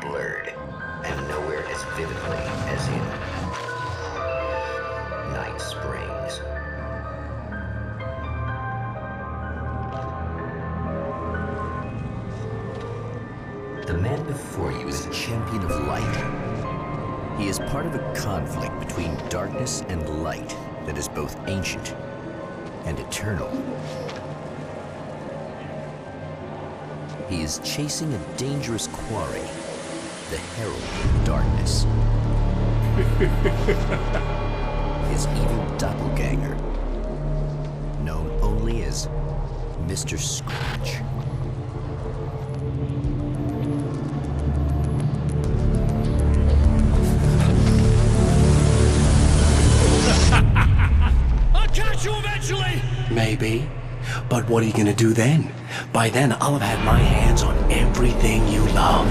Blurred, and nowhere as vividly as in Night Springs. The man before you is a champion of light. He is part of a conflict between darkness and light that is both ancient and eternal. He is chasing a dangerous quarry, the herald of darkness. His evil doppelganger, known only as Mr. Scratch. I'll catch you eventually! Maybe. But what are you gonna do then? By then, I'll have had my hands on everything you love.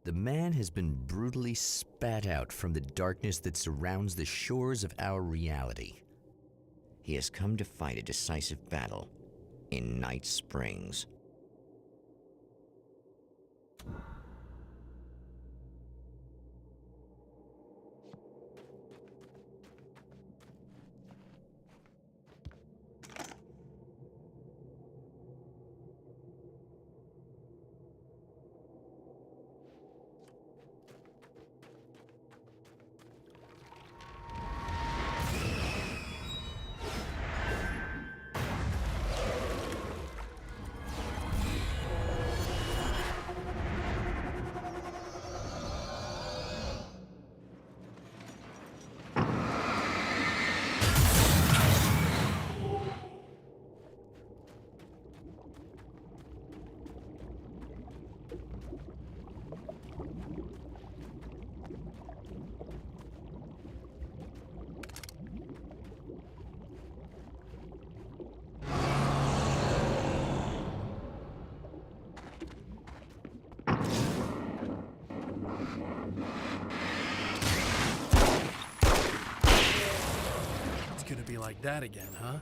The man has been brutally spat out from the darkness that surrounds the shores of our reality. He has come to fight a decisive battle in Night Springs. Gonna be like that again, huh?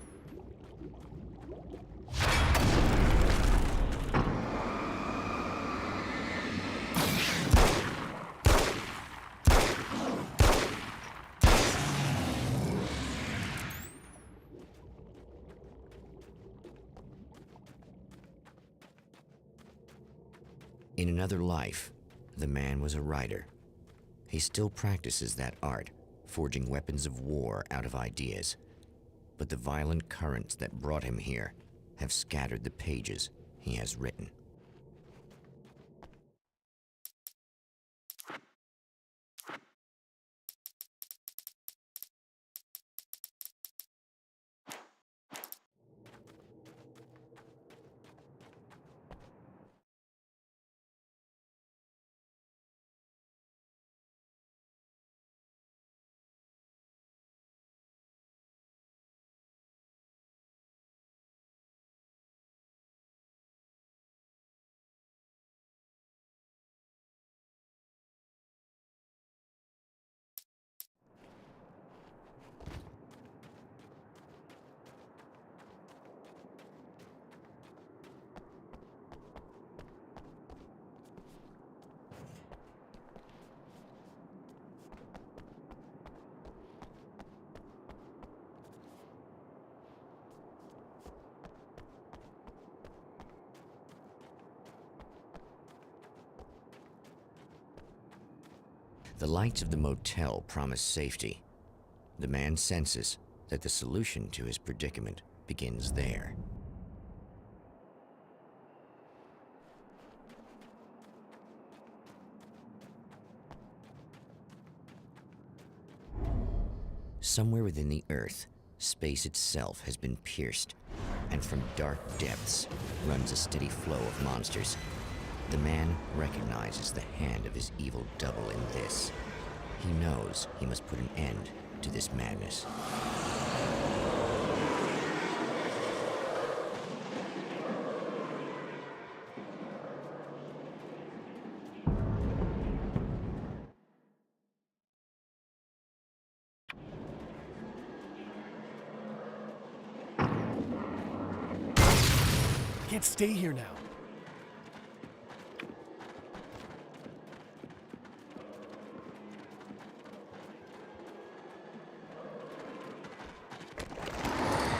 In another life, the man was a writer. He still practices that art, forging weapons of war out of ideas. But the violent currents that brought him here have scattered the pages he has written. The lights of the motel promise safety. The man senses that the solution to his predicament begins there. Somewhere within the Earth, space itself has been pierced, and from dark depths runs a steady flow of monsters. The man recognizes the hand of his evil double in this. He knows he must put an end to this madness. Can't stay here now.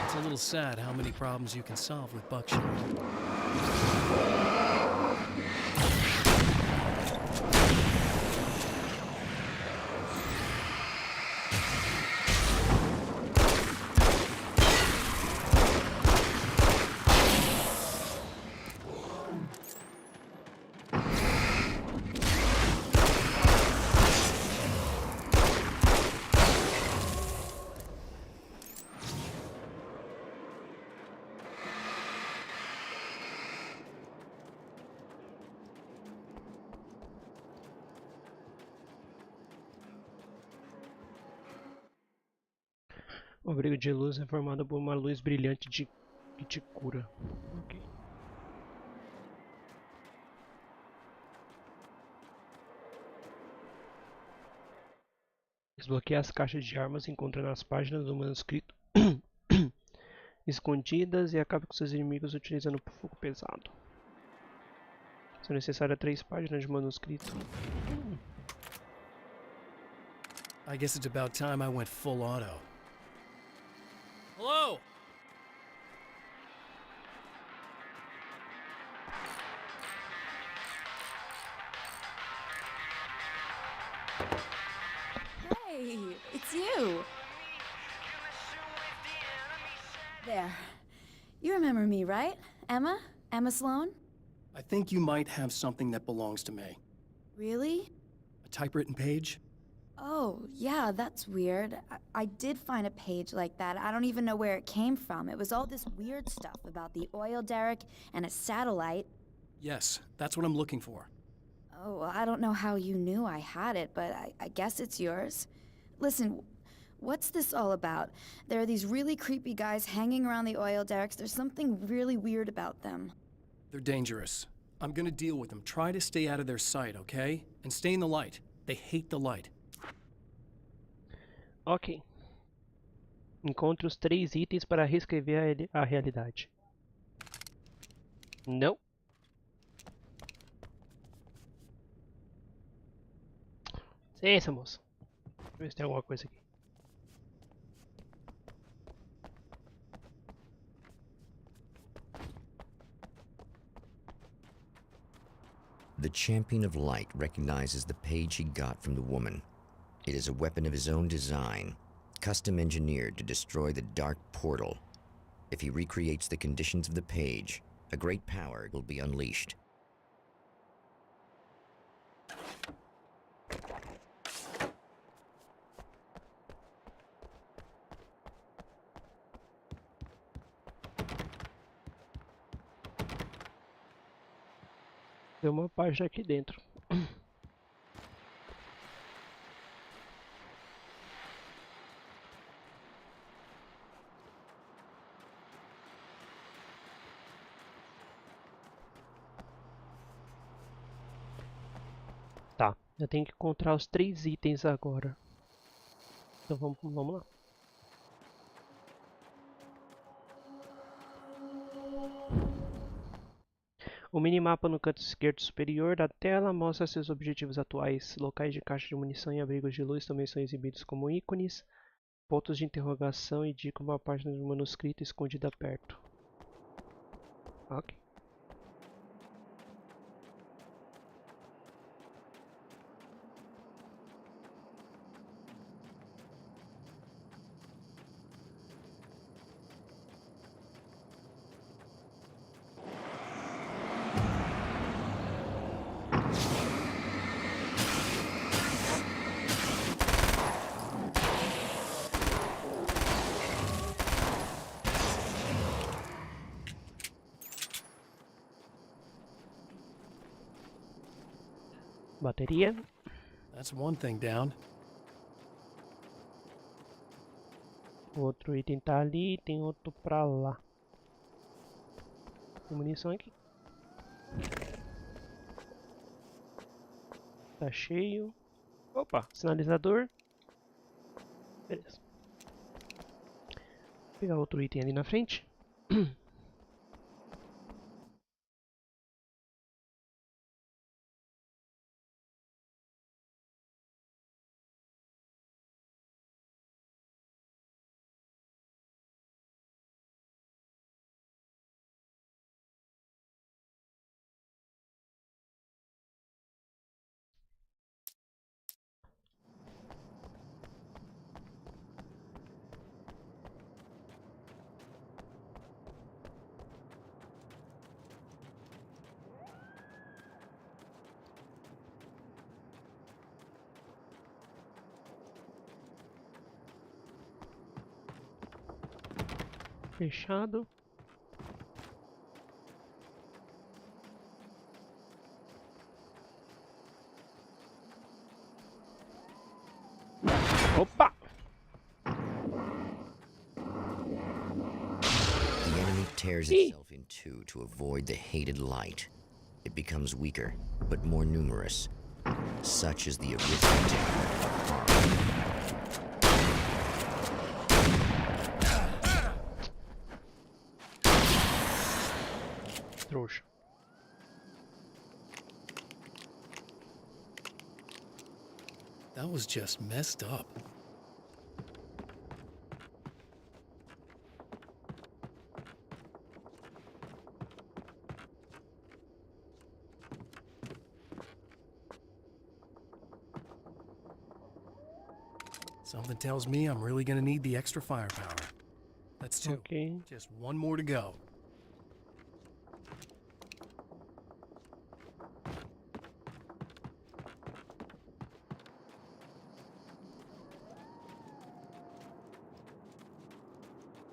It's a little sad how many problems you can solve with buckshot. O abrigo de luz é formado por uma luz brilhante que te cura. Okay. Desbloqueie as caixas de armas encontrando as páginas do manuscrito escondidas e acabe com seus inimigos utilizando o fogo pesado. São necessárias 3 páginas de manuscrito. I guess it's about time I went full auto. Hello? Hey, it's you. There. You remember me, right? Emma? Emma Sloan? I think you might have something that belongs to me. Really? A typewritten page? Oh, yeah, that's weird. I did find a page like that. I don't even know where it came from. It was all this weird stuff about the oil derrick and a satellite. Yes, that's what I'm looking for. Oh, I don't know how you knew I had it, but I guess it's yours. Listen, what's this all about? There are these really creepy guys hanging around the oil derricks. There's something really weird about them. They're dangerous. I'm gonna deal with them. Try to stay out of their sight, okay? And stay in the light. They hate the light. Ok. Encontre os 3 itens para reescrever a realidade. Não. Licença, moça. Deixa eu ver se tem alguma coisa aqui. The champion of light recognizes the page he got from the woman. It is a weapon of his own design, custom engineered to destroy the dark portal. If he recreates the conditions of the page, a great power will be unleashed. Tem uma página aqui dentro. Tá, eu tenho que encontrar os 3 itens agora. Então vamos lá. O minimapa no canto esquerdo superior da tela mostra seus objetivos atuais. Locais de caixa de munição e abrigos de luz também são exibidos como ícones. Pontos de interrogação indicam uma página do manuscrito escondida perto. Ok. Bateria. That's one thing down. O outro item tá ali e tem outro pra lá. Tem munição aqui. Tá cheio. Opa, sinalizador. Beleza. Vou pegar outro item ali na frente. Fechado. Opa! The enemy tears itself in two to avoid the hated light. It becomes weaker, but more numerous. Such is the arithmetic of harm. Trouxa. That was just messed up. Something tells me I'm really gonna need the extra firepower. That's two. Ok. Just one more to go.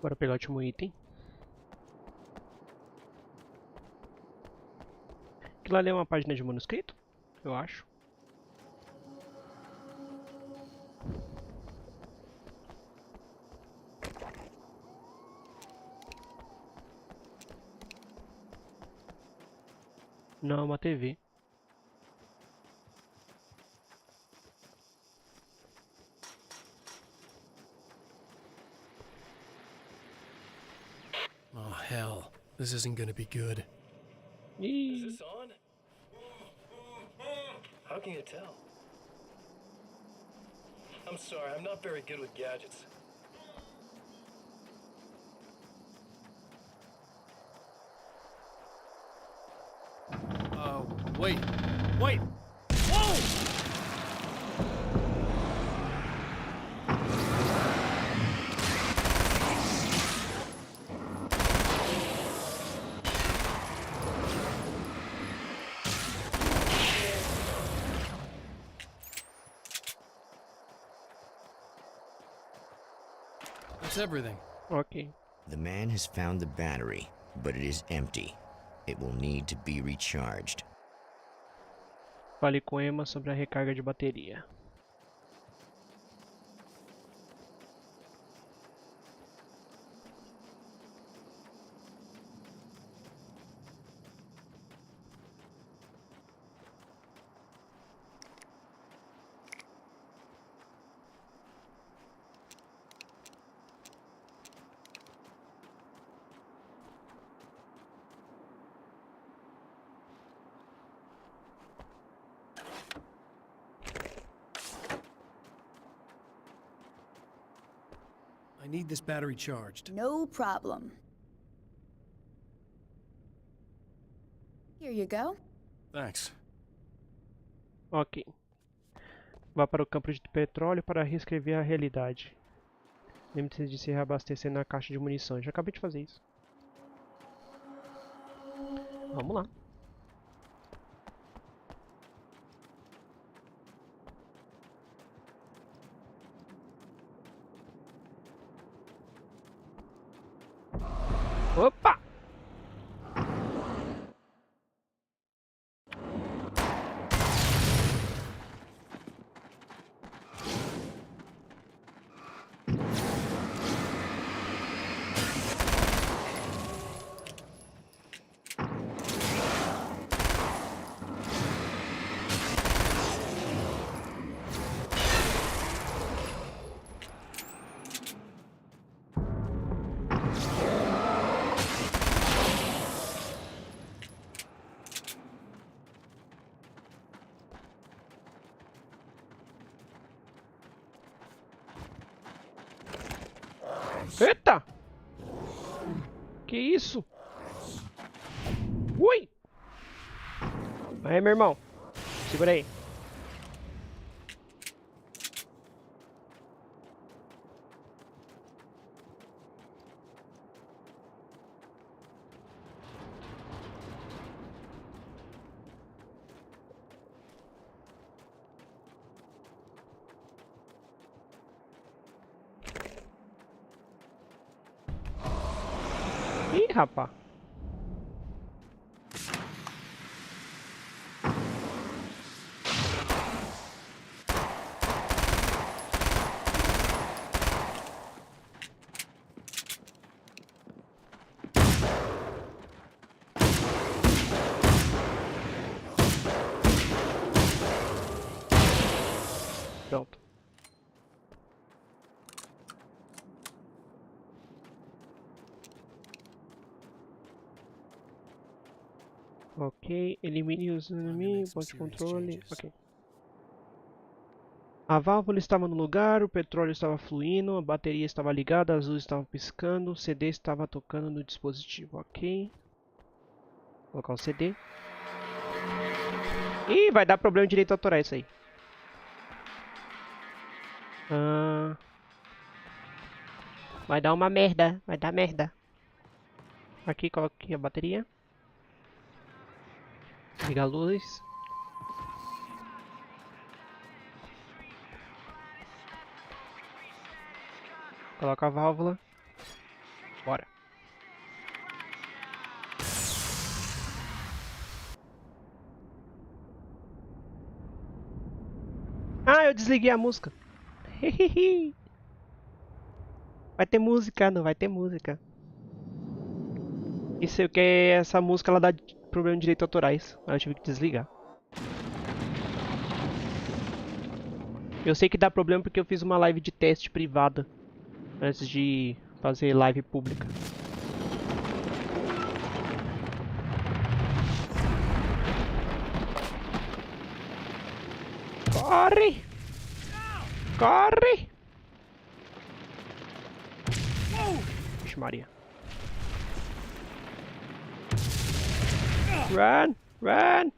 Bora pegar o último item. Aquilo ali é uma página de manuscrito, eu acho. Não, é uma TV. Oh, hell. This isn't gonna be good. Ih, Is this on? How can you tell? I'm sorry, I'm not very good with gadgets. Wait. Wait! Whoa! That's everything. ok. The man has found the battery, but it is empty. It will need to be recharged. Fale com Emma sobre a recarga de bateria. I need this battery charged. No problem. Here you go. Thanks. Ok. Vá para o campo de petróleo para reescrever a realidade. Lembre-se de se reabastecer na caixa de munições. Já acabei de fazer isso. Vamos lá. Opa! Que isso? Ui! Aí, meu irmão. Segura aí. Ih, rapaz. Pronto. Ok, elimine os inimigos, ponto de controle, ok. A válvula estava no lugar, o petróleo estava fluindo, a bateria estava ligada, as luzes estavam piscando, o CD estava tocando no dispositivo, ok. Vou colocar o CD. Ih, vai dar problema de direito autoral isso aí. Vai dar uma merda, vai dar merda. Aqui, coloquei a bateria. Liga a luz. Coloca a válvula. Bora. Ah, eu desliguei a música. Vai ter música, não vai ter música. Isso é que essa música ela dá problema de direitos autorais. Aí eu tive que desligar. Eu sei que dá problema porque eu fiz uma live de teste privada antes de fazer live pública. Corre! Corre! Vixe Maria. Run! Run!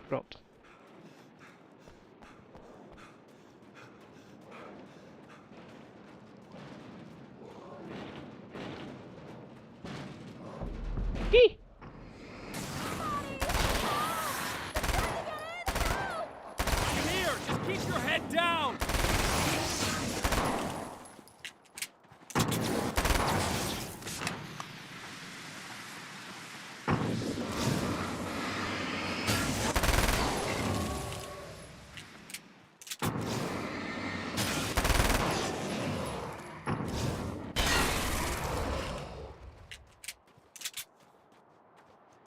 Pronto. Ih! Here, just keep your head down.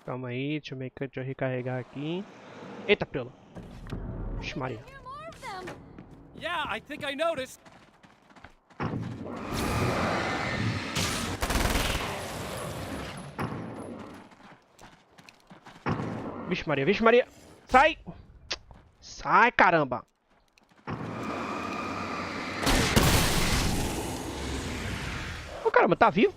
Calma aí, deixa eu recarregar aqui. Eita, pelo. Vixe Maria. There are more of them. Yeah, I think I noticed. Vixe Maria, vixe Maria. Sai! Sai, caramba! Ô, caramba, tá vivo?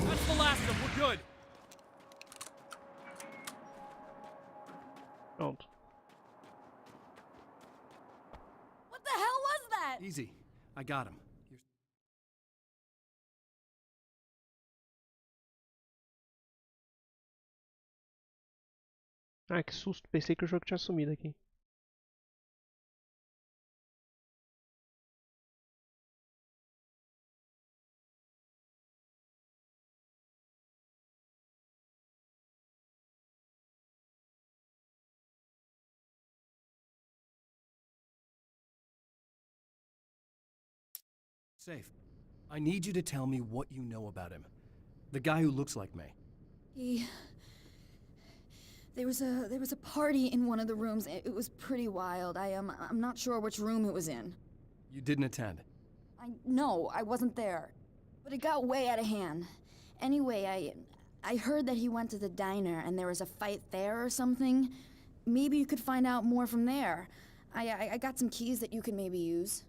That's the last of them. We're good. Pronto. What the hell was that? Easy. I got him. Ah, que susto. Pensei que o jogo tinha sumido aqui. Safe. I need you to tell me what you know about him. The guy who looks like me. There was a party in one of the rooms. It was pretty wild. I'm not sure which room it was in. You didn't attend. No, I wasn't there. But it got way out of hand. Anyway, I heard that he went to the diner and there was a fight there or something. Maybe you could find out more from there. I got some keys that you could maybe use.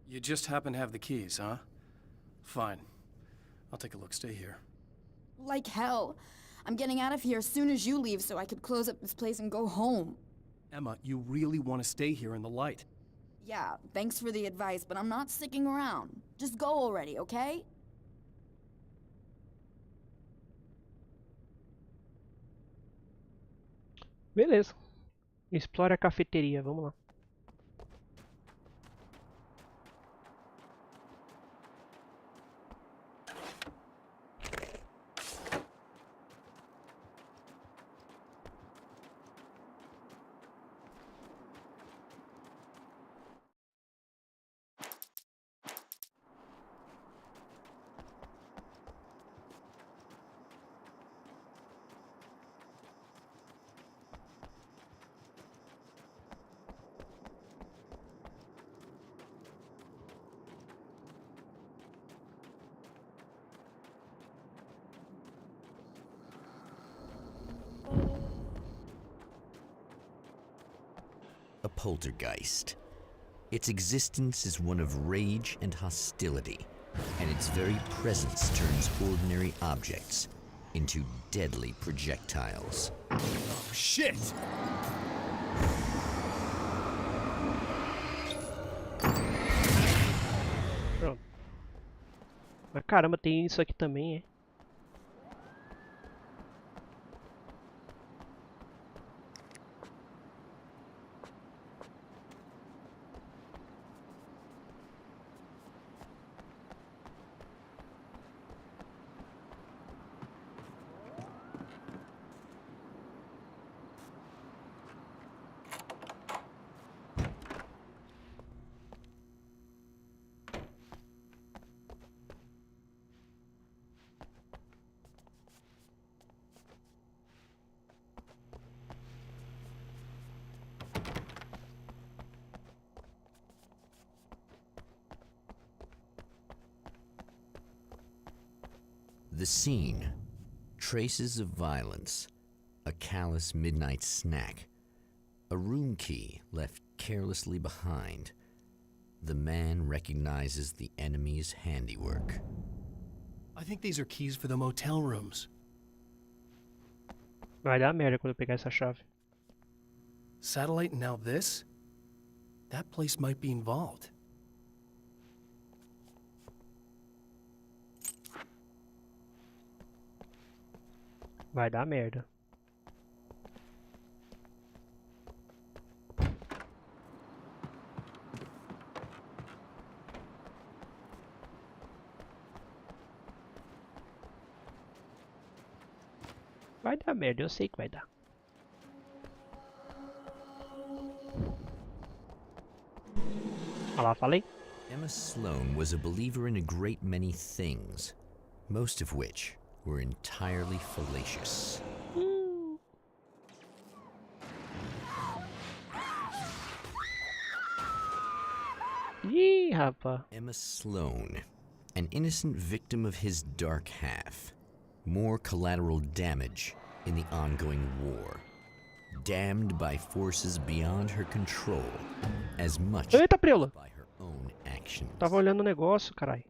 You just happen to have the keys, huh? Fine. I'll take a look. Stay here. Like hell. I'm getting out of here as soon as you leave so I could close up this place and go home. Emma, you really want to stay here in the light? Yeah, thanks for the advice, but I'm not sticking around. Just go already, okay? Beleza. Explore a cafeteria, vamos lá. A poltergeist. Its existence is one of rage and hostility, and its very presence turns ordinary objects into deadly projectiles. Oh, shit! Pronto. Mas caramba, tem isso aqui também, é? The scene. Traces of violence. A callous midnight snack. A room key left carelessly behind. The man recognizes the enemy's handiwork. I think these are keys for the motel rooms. Vai dar merda quando eu pegar essa chave. Satellite and now this? That place might be involved. Vai dar merda. Vai dar merda, eu sei que vai dar. Olha lá, falei. Emma Sloan was a believer in a great many things, most of which were entirely fallacious. Ih, rapaz. Emma Sloan, an innocent victim of his dark half. More collateral damage in the ongoing war. Damned by forces beyond her control, as much Eita, preula. by her own actions. Tava olhando o negócio, carai.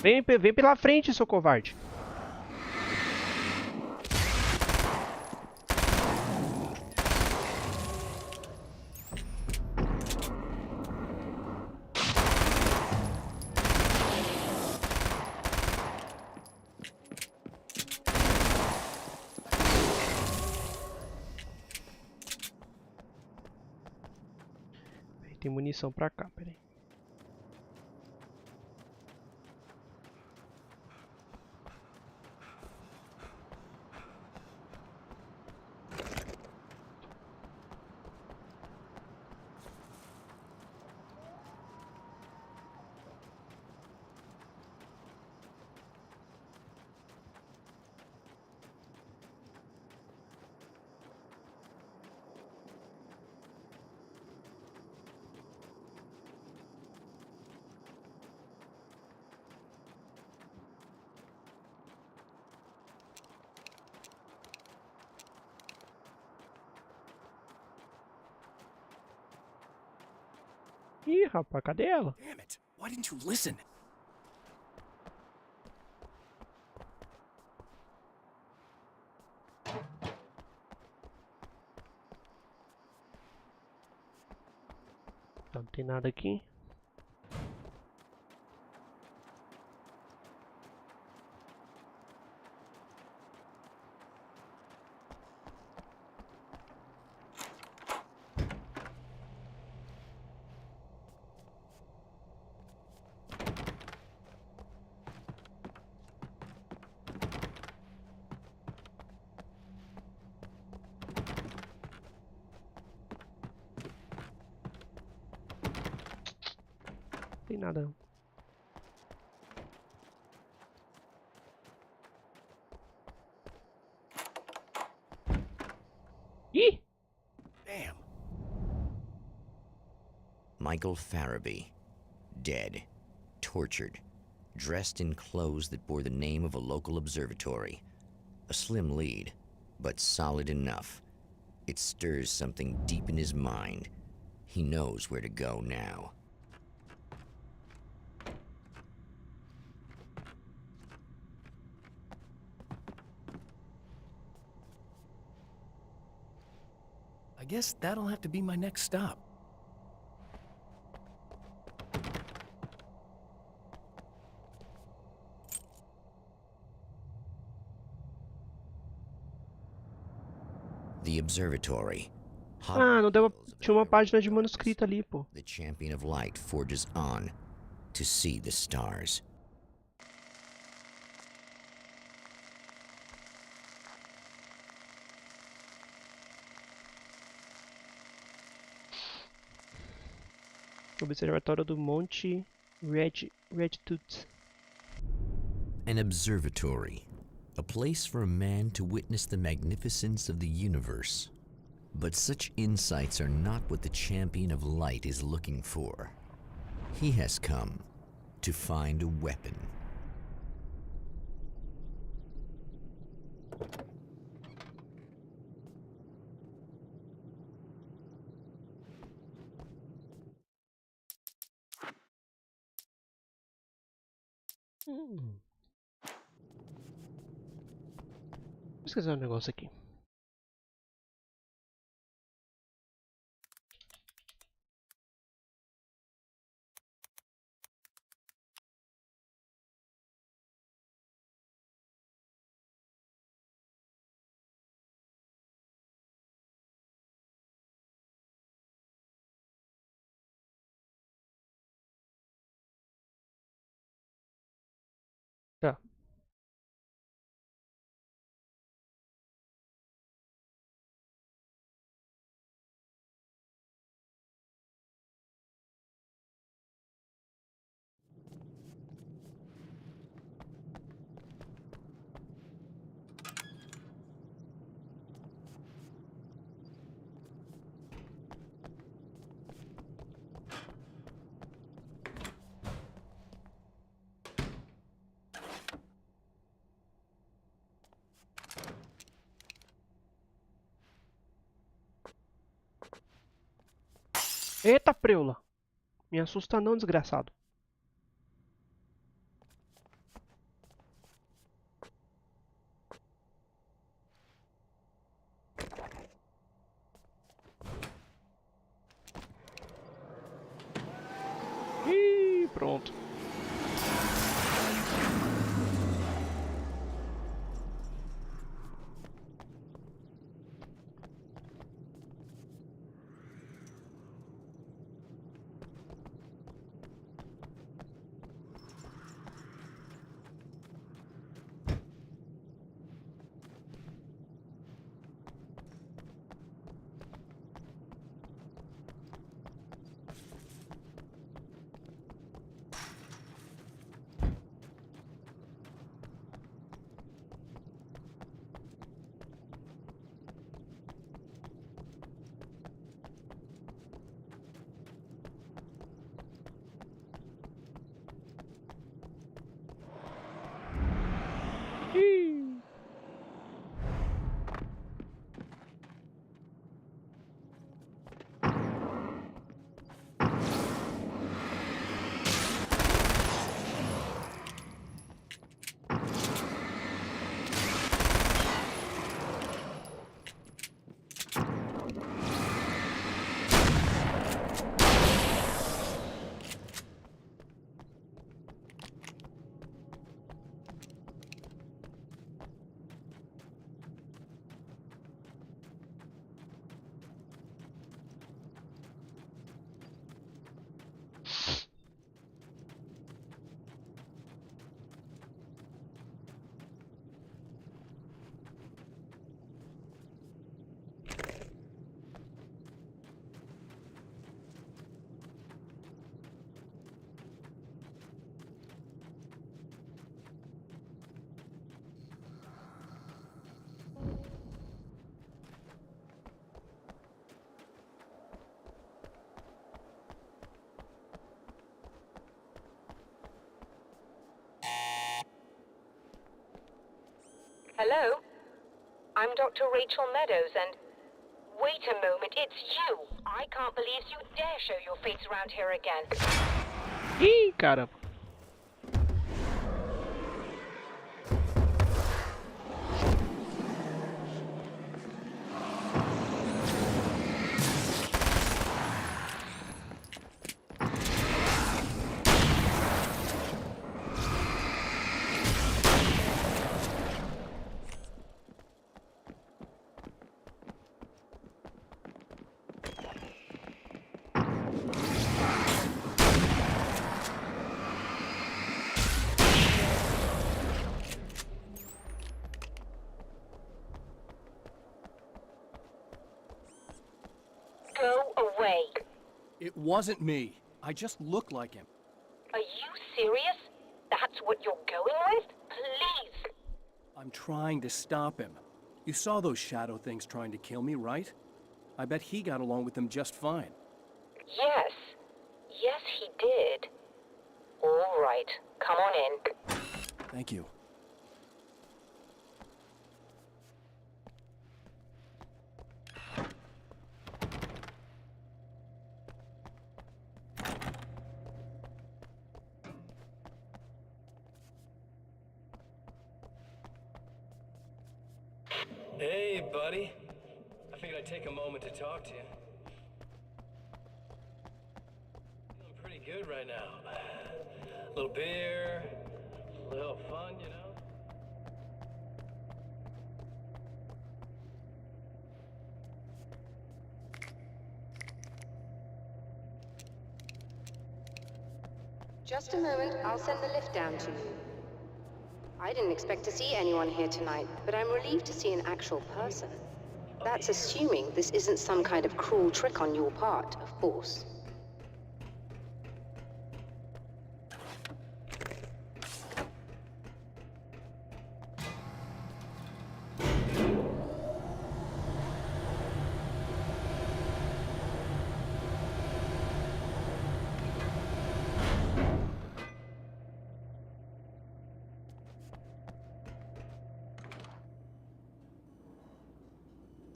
Vem pela frente, seu covarde. Tem munição pra cá, peraí. Ih, rapaz, cadê ela? Damn it! Why didn't you listen? Não tem nada aqui. Não tem nada não. Ih! Damn. Michael Farabee, dead, tortured, dressed in clothes that bore the name of a local observatory. A slim lead, but solid enough. It stirs something deep in his mind. He knows where to go now. I guess that'll have to be my next stop. The observatory. Ah, não deu. Tinha uma página de manuscrito ali, pô. The champion of light forges on to see the stars. Observatório do Monte Redtooth. An observatory. A place for a man to witness the magnificence of the universe. But such insights are not what the champion of light is looking for. He has come to find a weapon. Vou esquecer um negócio aqui. Tá. Eita, preula! Me assusta não, desgraçado. Ih, pronto. Hello? I'm Dr. Rachel Meadows, and... Wait a moment, it's you! I can't believe you dare show your face around here again. Ih, caramba. Go away. It wasn't me. I just look like him. Are you serious? That's what you're going with? Please! I'm trying to stop him. You saw those shadow things trying to kill me, right? I bet he got along with them just fine. Yes. Yes, he did. All right. Come on in. Thank you. Hey, buddy. I figured I'd take a moment to talk to you. Feeling pretty good right now. A little beer, a little fun, you know? Just a moment, I'll send the lift down to you. I didn't expect to see anyone here tonight, but I'm relieved to see an actual person. That's assuming this isn't some kind of cruel trick on your part, of course.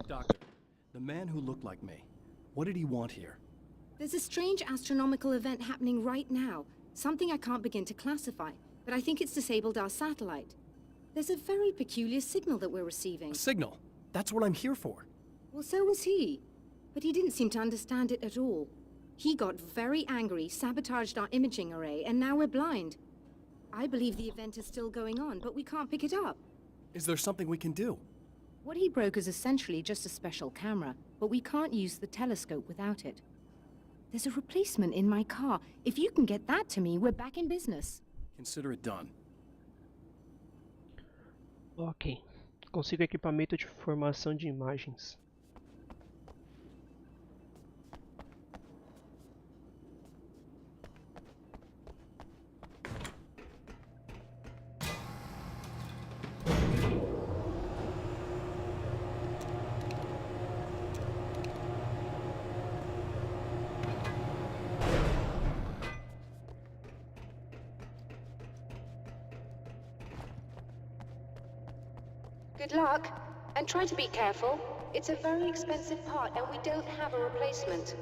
Doctor, the man who looked like me, what did he want here? There's a strange astronomical event happening right now. Something I can't begin to classify, but I think it's disabled our satellite. There's a very peculiar signal that we're receiving. A signal? That's what I'm here for. Well, so was he. But he didn't seem to understand it at all. He got very angry, sabotaged our imaging array, and now we're blind. I believe the event is still going on, but we can't pick it up. Is there something we can do? What he broke is essentially just a special camera, but we can't use the telescope without it. There's a replacement in my car. If you can get that to me, we're back in business. Consider it done. Ok. Consigo equipamento de formação de imagens. Good luck, and try to be careful. It's a very expensive part, and we don't have a replacement.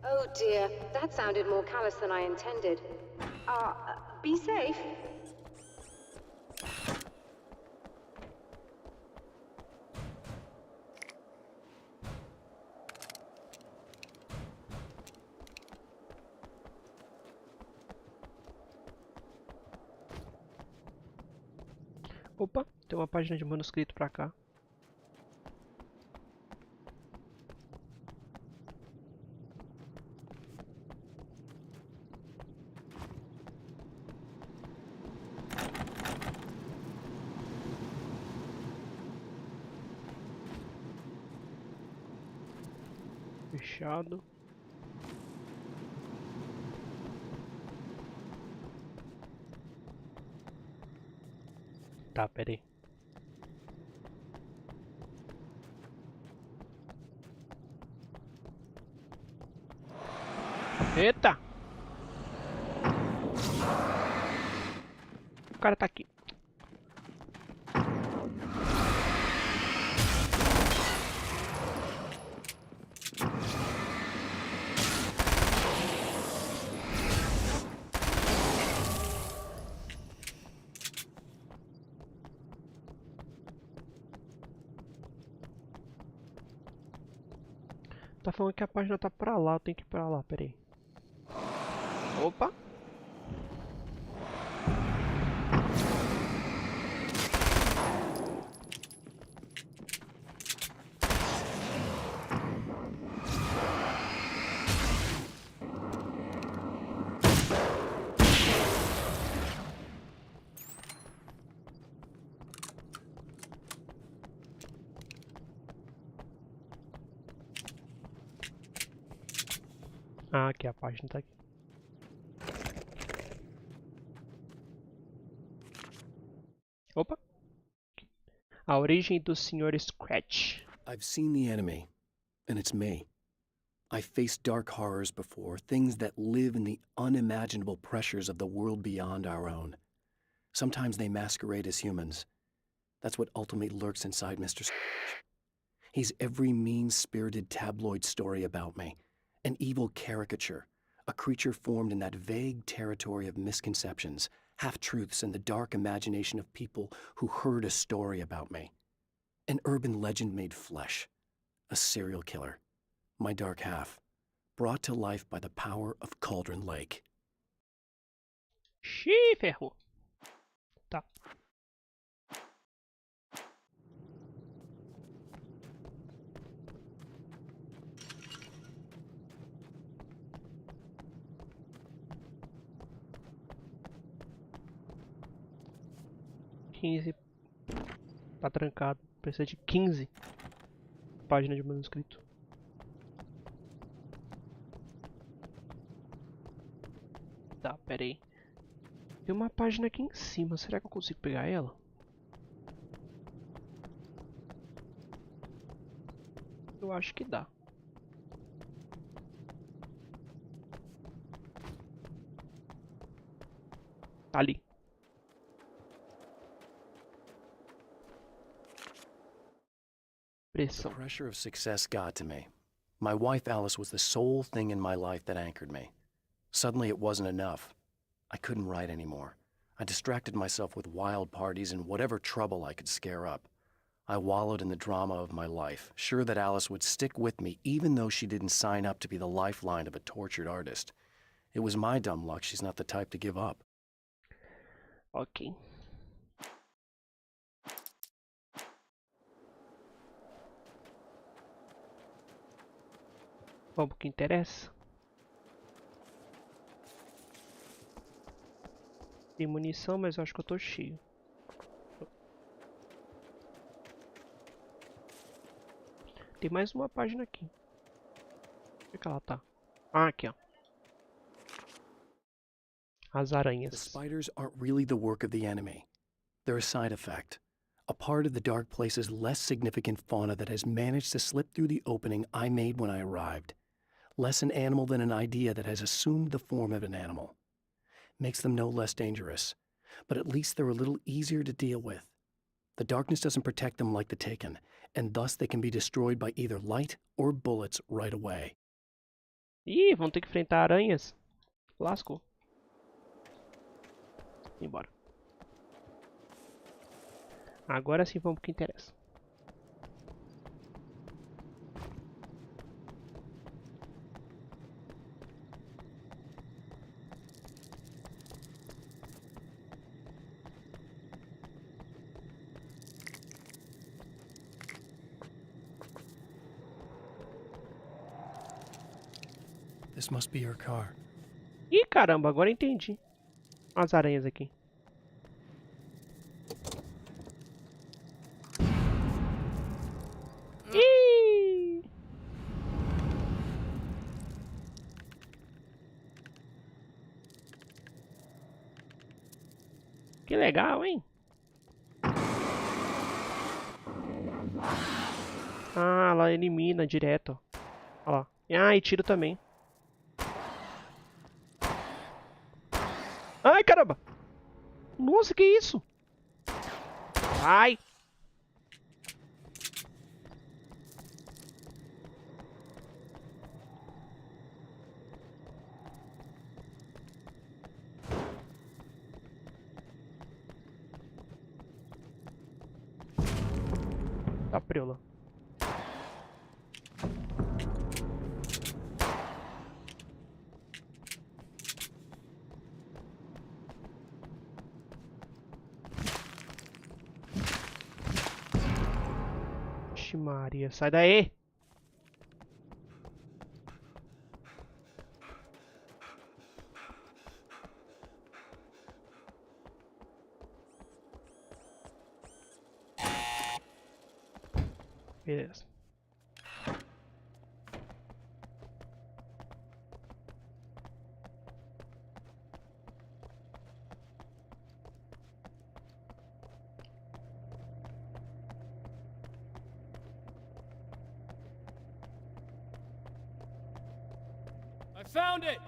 Oh dear, that sounded more callous than I intended. Be safe. Opa, tem uma página de manuscrito pra cá. Fechado. Tá, pera aí. Eita! O cara tá aqui. Tá falando que a página tá pra lá, eu tenho que ir pra lá, peraí. Opa! Ah, aqui a página tá aqui. Opa! A origem do Sr. Scratch. I've seen the enemy, and it's me. I've faced dark horrors before, things that live in the unimaginable pressures of the world beyond our own. Sometimes they masquerade as humans. That's what ultimately lurks inside Mr. Scratch. He's every mean-spirited tabloid story about me, an evil caricature, a creature formed in that vague territory of misconceptions, half-truths, and the dark imagination of people who heard a story about me. An urban legend made flesh. A serial killer. My dark half. Brought to life by the power of Cauldron Lake. Xiii, ferrou. Tá. Tá trancado. Precisa de 15 páginas de manuscrito. Tá, pera aí. Tem uma página aqui em cima. Será que eu consigo pegar ela? Eu acho que dá. Tá ali. The pressure of success got to me. My wife Alice was the sole thing in my life that anchored me. Suddenly it wasn't enough. I couldn't write anymore. I distracted myself with wild parties and whatever trouble I could scare up. I wallowed in the drama of my life, sure that Alice would stick with me even though she didn't sign up to be the lifeline of a tortured artist. It was my dumb luck she's not the type to give up. Ok. Vamos pro que interessa. Tem munição, mas eu acho que eu tô cheio. Tem mais uma página aqui. Onde é que ela tá? Ah, aqui, ó. As aranhas. The spiders aren't really the work of the enemy. They're a side effect. A part of the dark place's less significant fauna that has managed to slip through the opening I made when I arrived. Less an animal than an idea that has assumed the form of an animal. Makes them no less dangerous, but at least they're a little easier to deal with. The darkness doesn't protect them like the Taken, and thus they can be destroyed by either light or bullets right away. Ih, vão ter que enfrentar aranhas. Lascou. Embora. Agora sim vamos pro que interessa. This must be your car. Ih, caramba, agora entendi. As aranhas aqui. Ih! Que legal, hein? Ah, ela elimina direto. Olha lá. Ah, e tiro também. Ai, caramba! Nossa, que isso? Ai! Tá preula. Maria, sai daí! Beleza. I found it!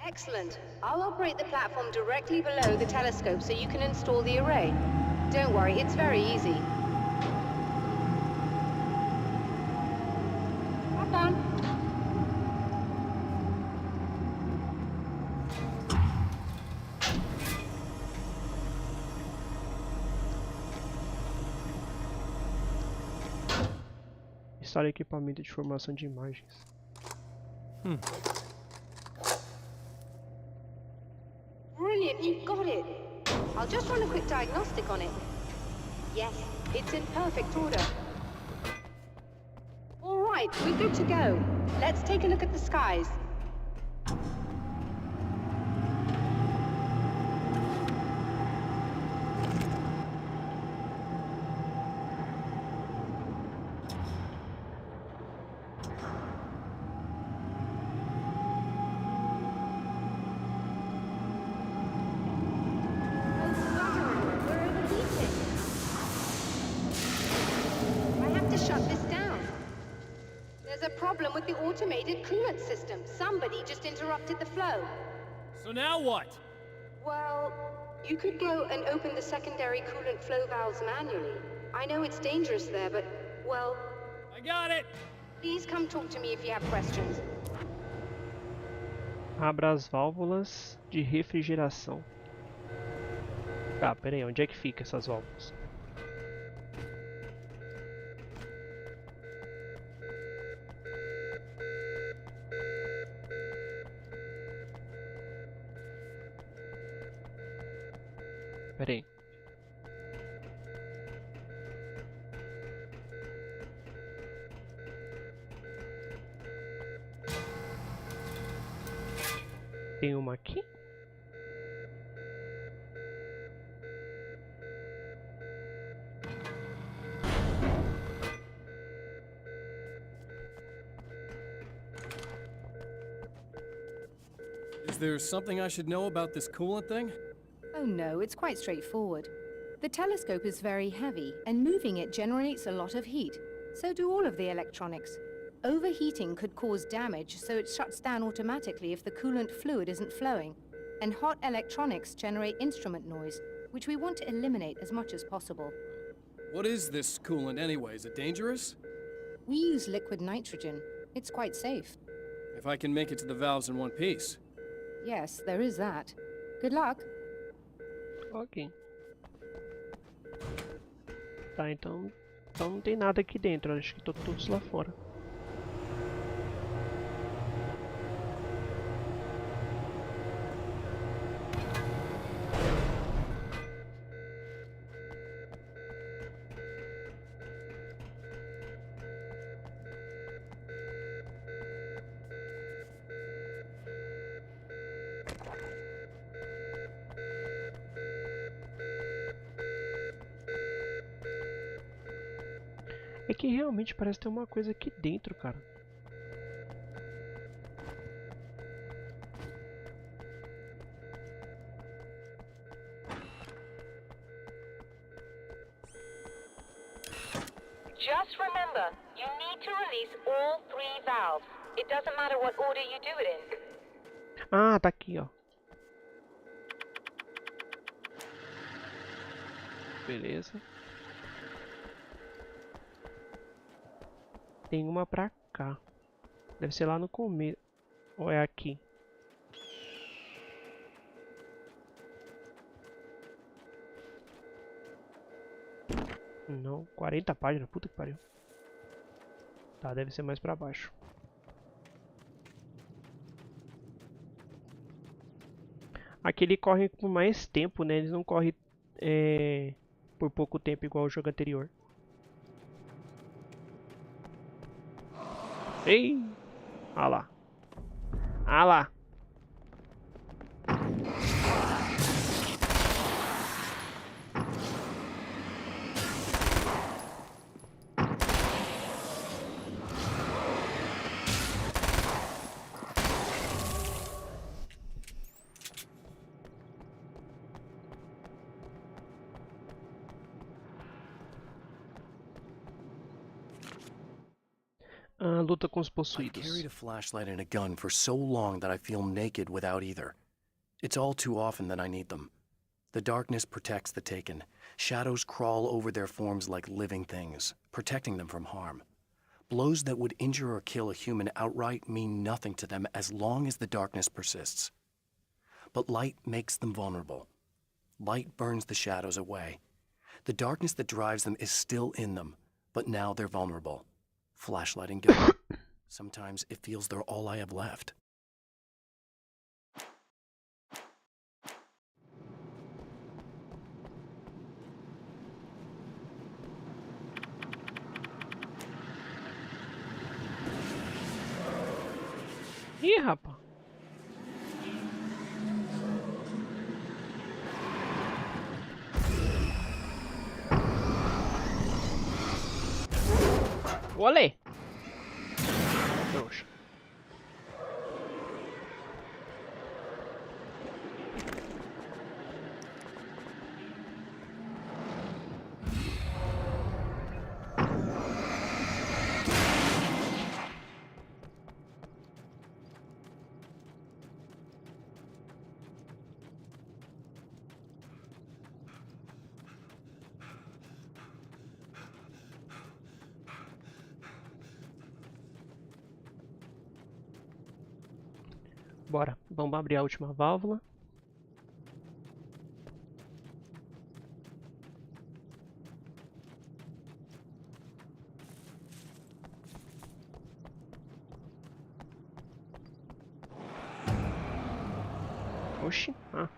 Excellent. I'll operate the platform directly below the telescope so you can install the array. Don't worry, it's very easy. Have fun. Instale equipamento de formação de imagens. Brilliant, you got it. I'll just run a quick diagnostic on it. Yes, it's in perfect order. All right, we're good to go. Let's take a look at the skies. Problem with the automated coolant system. Somebody just interrupted the flow. So now what? Well, you could go and open the secondary coolant flow valves manually. I know it's dangerous there, but, well... I got it! Please come talk to me if you have questions. Abra as válvulas de refrigeração. Tá, pera aí, onde é que fica essas válvulas? Pera aí. Tem uma aqui. Is there something I should know about this coolant thing? Oh no, it's quite straightforward. The telescope is very heavy, and moving it generates a lot of heat. So do all of the electronics. Overheating could cause damage, so it shuts down automatically if the coolant fluid isn't flowing. And hot electronics generate instrument noise, which we want to eliminate as much as possible. What is this coolant anyway? Is it dangerous? We use liquid nitrogen. It's quite safe. If I can make it to the valves in one piece. Yes, there is that. Good luck. Ok. Tá, então não tem nada aqui dentro. Acho que estão todos lá fora. É que realmente parece ter uma coisa aqui dentro, cara. Just remember, you need to release all 3 valves. It doesn't matter what order you do it in. Ah, tá aqui, ó. Beleza. Tem uma pra cá. Deve ser lá no começo. Ou é aqui? Não, 40 páginas, puta que pariu. Tá, deve ser mais pra baixo. Aqui ele corre por mais tempo, né? Eles não correm por pouco tempo igual o jogo anterior. Ei! Ah lá. Ah lá. Luta com os I possuídos. carried a flashlight and a gun for so long that I feel naked without either. It's all too often that I need them. The darkness protects the taken. Shadows crawl over their forms like living things, protecting them from harm. Blows that would injure or kill a human outright mean nothing to them as long as the darkness persists. But light makes them vulnerable. Light burns the shadows away. The darkness that drives them is still in them, but now they're vulnerable. Flashlight and gun. Sometimes it feels they're all I have left. Ih, rapaz. Olê! Trouxa. Bora, vamos abrir a última válvula. Oxi, ah.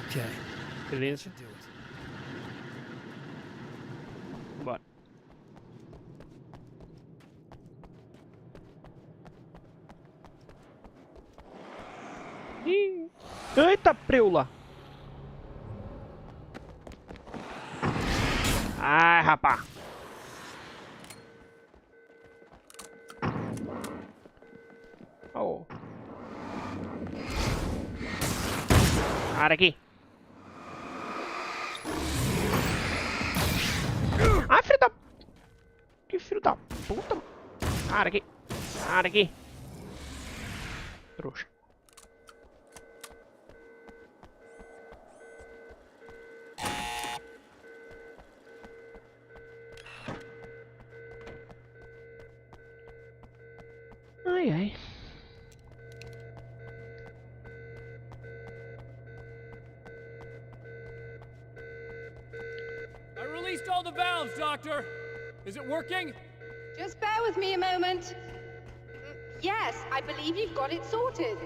Okay. Beleza. Do it. Bora. Ih. Eita, preula! Ai, rapá! Oh. Cara aqui! Ah, filho da... Que filho da puta! Cara aqui! Cara aqui! Trouxa. Ai, ai. I released all the valves, Doctor! Is it working? Just bear with me a moment. Yes, I believe you've got it sorted.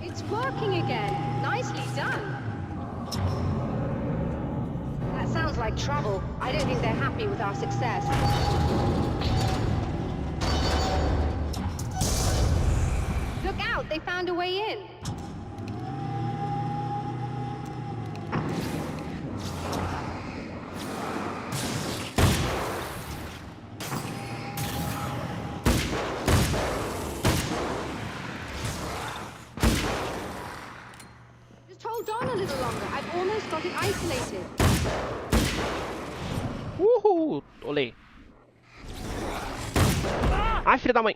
It's working again. Nicely done. That sounds like trouble. I don't think they're happy with our success. Look out, they found a way in. Just hold on a little longer. I've almost got it isolated. Uhul! Olê! Ai, filho da mãe!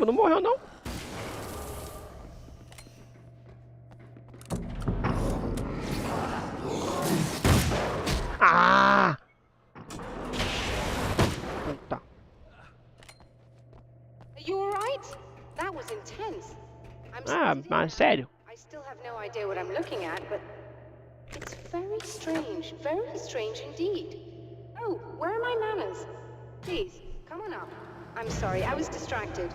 não morreu, não. Ah! Puta. Are you alright? That was intense. I'm Ah, sitting mas here. sério? I still have no idea what I'm looking at, but it's very strange indeed. Oh, where are my manners? Please, come on up. I'm sorry, I was distracted.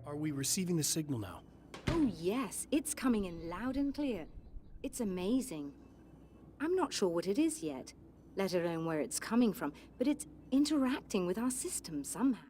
Are we receiving the signal now? Oh, yes, it's coming in loud and clear. It's amazing. I'm not sure what it is yet, let alone where it's coming from, but it's interacting with our system somehow.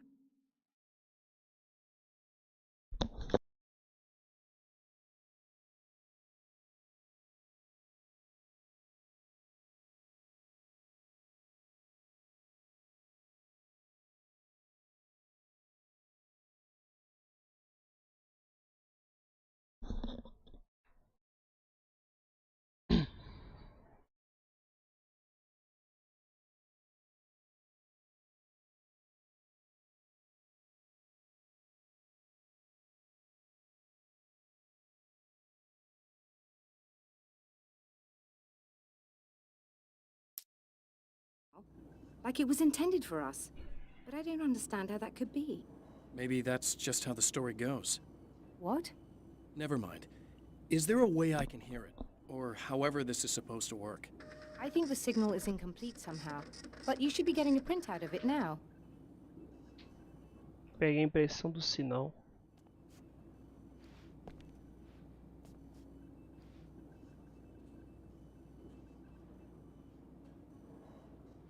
Like it was intended for us. But I don't understand how that could be. Maybe that's just how the story goes. What? Never mind. Is there a way I can hear it? Or however this is supposed to work? I think the signal is incomplete somehow. But you should be getting a printout of it now. Peguei a impressão do sinal.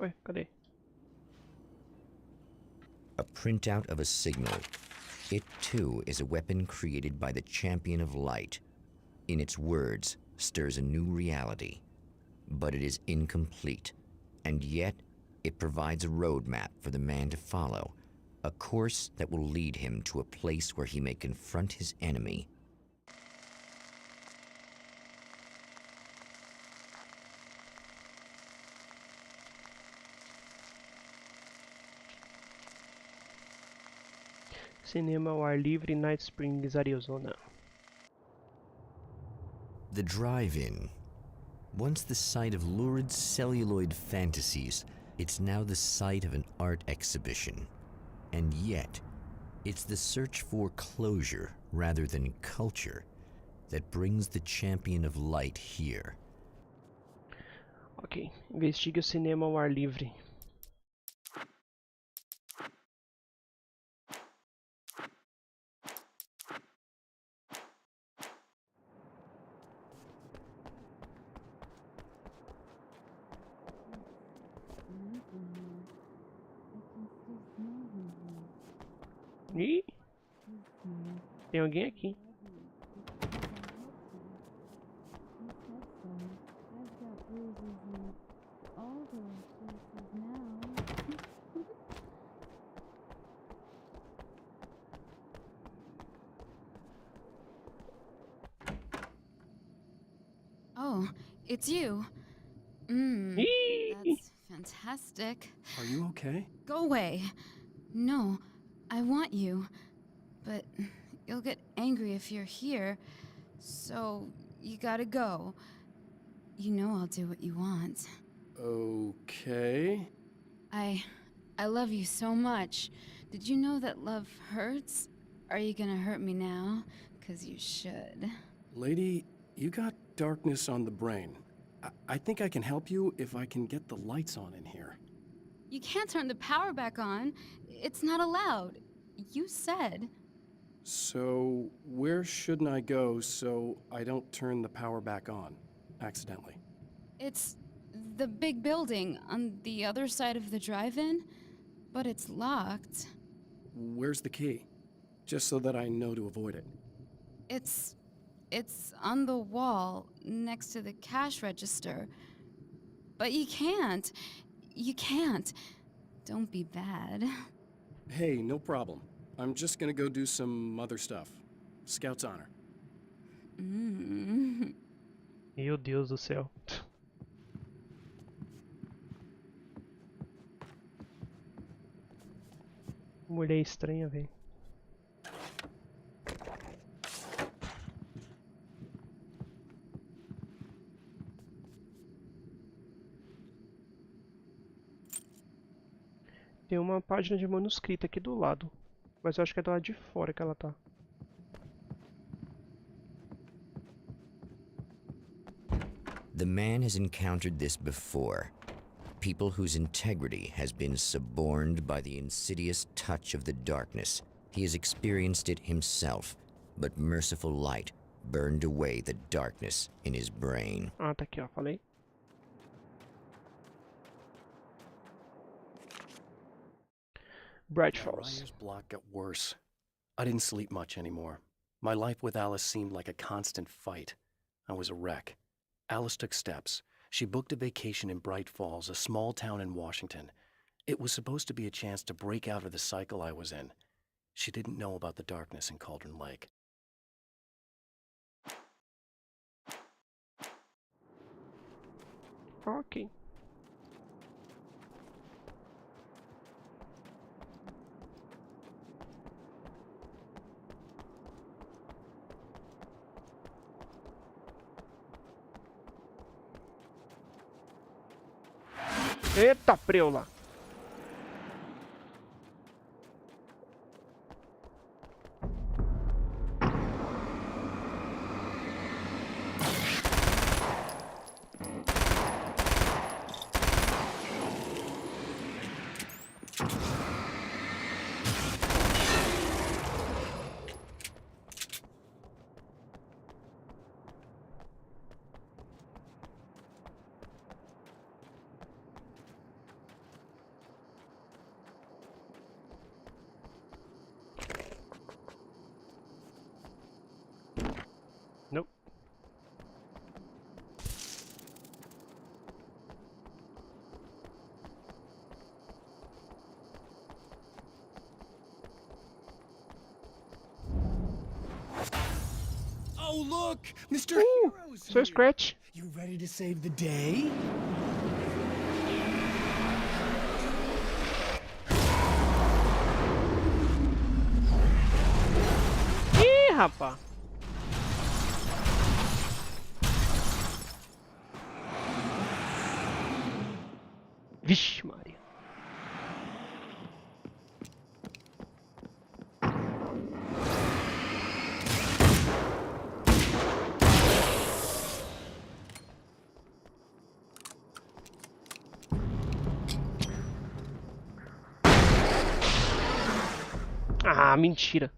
Ué, cadê? A printout of a signal. It too is a weapon created by the champion of light. In its words, stirs a new reality. But it is incomplete, and yet it provides a roadmap for the man to follow, a course that will lead him to a place where he may confront his enemy. Cinema ao ar livre, Night Springs, Arizona. The drive-in. Once the site of lurid celluloid fantasies, it's now the site of an art exhibition. And yet, it's the search for closure rather than culture that brings the champion of light here. Ok, investigue o cinema ao ar livre. Ih, tem alguém aqui. Oh, it's you. Ih! That's fantastic. Are you okay? Go away. No, I want you. But you'll get angry if you're here. So you gotta go. You know I'll do what you want. Okay. I love you so much. Did you know that love hurts? Are you gonna hurt me now? 'Cause you should. Lady, you got darkness on the brain. I think I can help you if I can get the lights on in here. You can't turn the power back on. It's not allowed. You said. So, where shouldn't I go so I don't turn the power back on accidentally? It's the big building on the other side of the drive-in, but it's locked. Where's the key? Just so that I know to avoid it. It's It's on the wall next to the cash register. But you can't. You can't. Don't be bad. Hey, no problem. I'm just gonna go do some other stuff. Scout's honor. Meu Deus do céu. Mulher estranha, velho. Tem uma página de manuscrito aqui do lado. Mas eu acho que é do lado de fora que ela tá. The man has encountered this before. People whose integrity has been suborned by the insidious touch of the darkness. He has experienced it himself, but merciful light burned away the darkness in his brain. Ah, tá aqui, ó. Falei. Bright Falls. Ryer's block got worse. I didn't sleep much anymore. My life with Alice seemed like a constant fight. I was a wreck. Alice took steps. She booked a vacation in Bright Falls, a small town in Washington. It was supposed to be a chance to break out of the cycle I was in. She didn't know about the darkness in Cauldron Lake. Ok. Eita, preula! Nope. Oh, look! Mr. Hero's So here! Scratch. You ready to save the day? Ih, rapá. Vixe, Maria. Ah, mentira.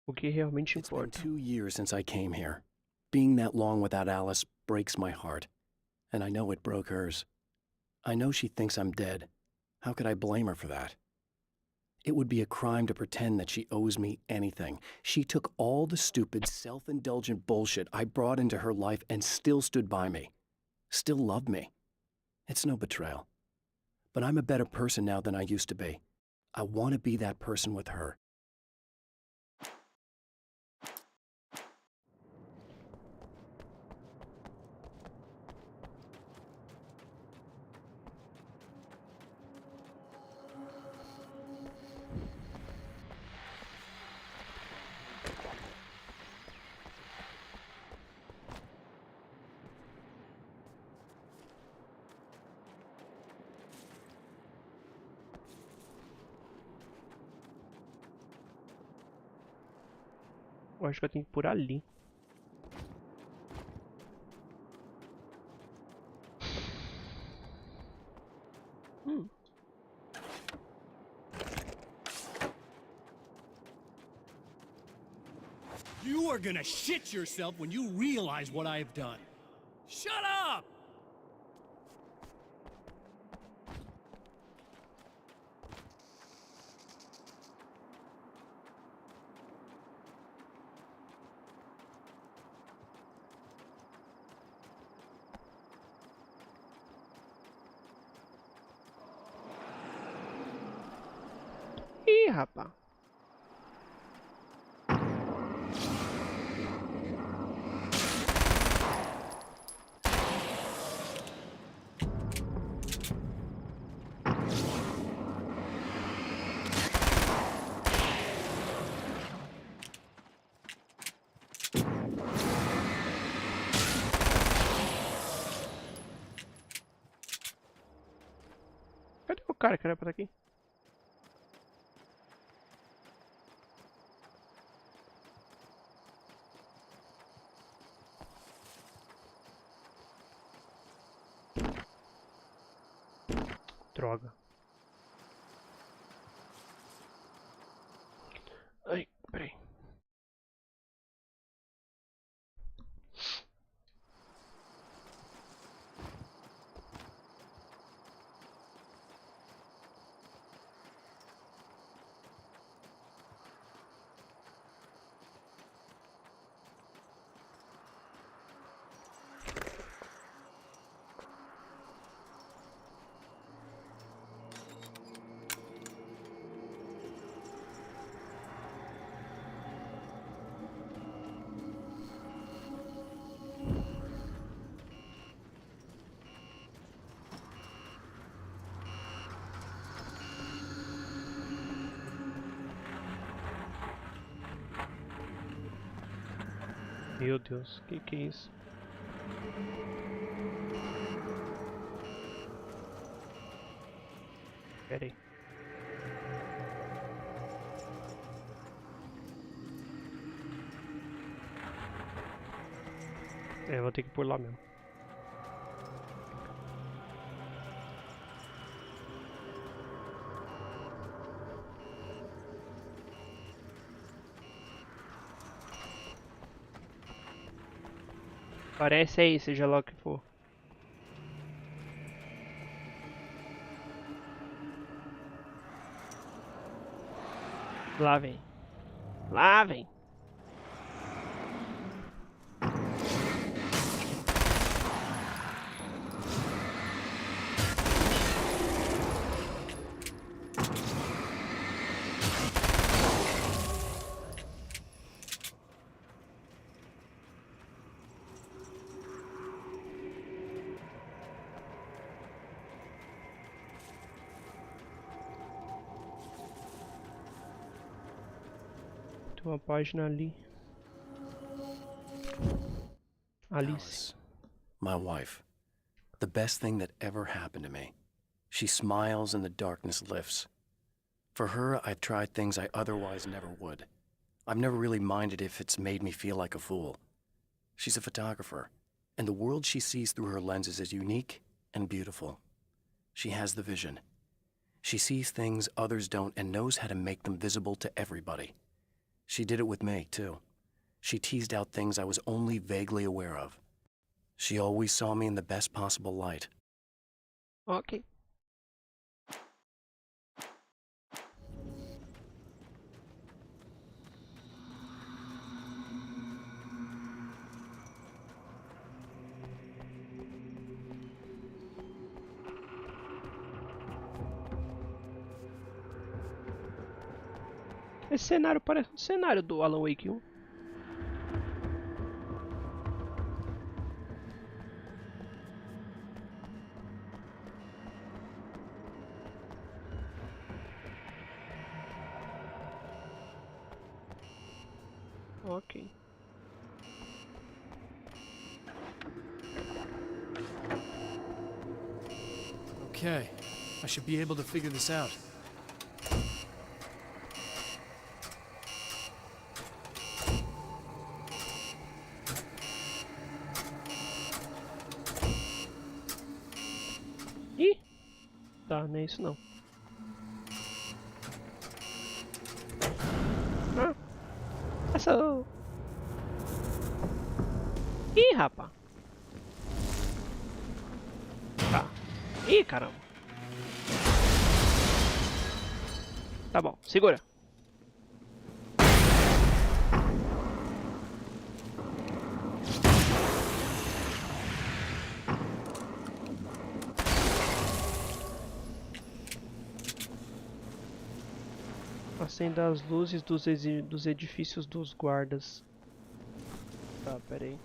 O que realmente It's been importa. 2 years since I came here. Being that long without Alice breaks my heart, and I know it broke hers. I know she thinks I'm dead. How could I blame her for that? It would be a crime to pretend that she owes me anything. She took all the stupid, self-indulgent bullshit I brought into her life and still stood by me. Still loved me. It's no betrayal. But I'm a better person now than I used to be. I want to be that person with her. Eu acho que eu tenho que ir por ali. You are gonna shit yourself when you realize what I have done. Shut up! Ih, rapaz. Cadê o cara que era pra estar aqui? Droga. Ai, peraí. Meu Deus, que é isso? Pera aí. É, vou ter que pular mesmo. Parece aí, seja lá o que for. Lá vem. Lá vem. Tem uma página ali. Alice. My wife. The best thing that ever happened to me. She smiles and the darkness lifts. For her, I've tried things I otherwise never would. I've never really minded if it's made me feel like a fool. She's a photographer, and the world she sees through her lenses is unique and beautiful. She has the vision. She sees things others don't and knows how to make them visible to everybody. She did it with me, too. She teased out things I was only vaguely aware of. She always saw me in the best possible light. Ok. Esse cenário parece um cenário do Alan Wake 1. Ok. Okay, I should be able to figure this out. Ih! Tá, não é isso não. Ah, passou. Ih, rapá. Tá. Ih, caramba. Tá bom, segura. Acenda as luzes dos edifícios dos guardas. Tá, pera aí.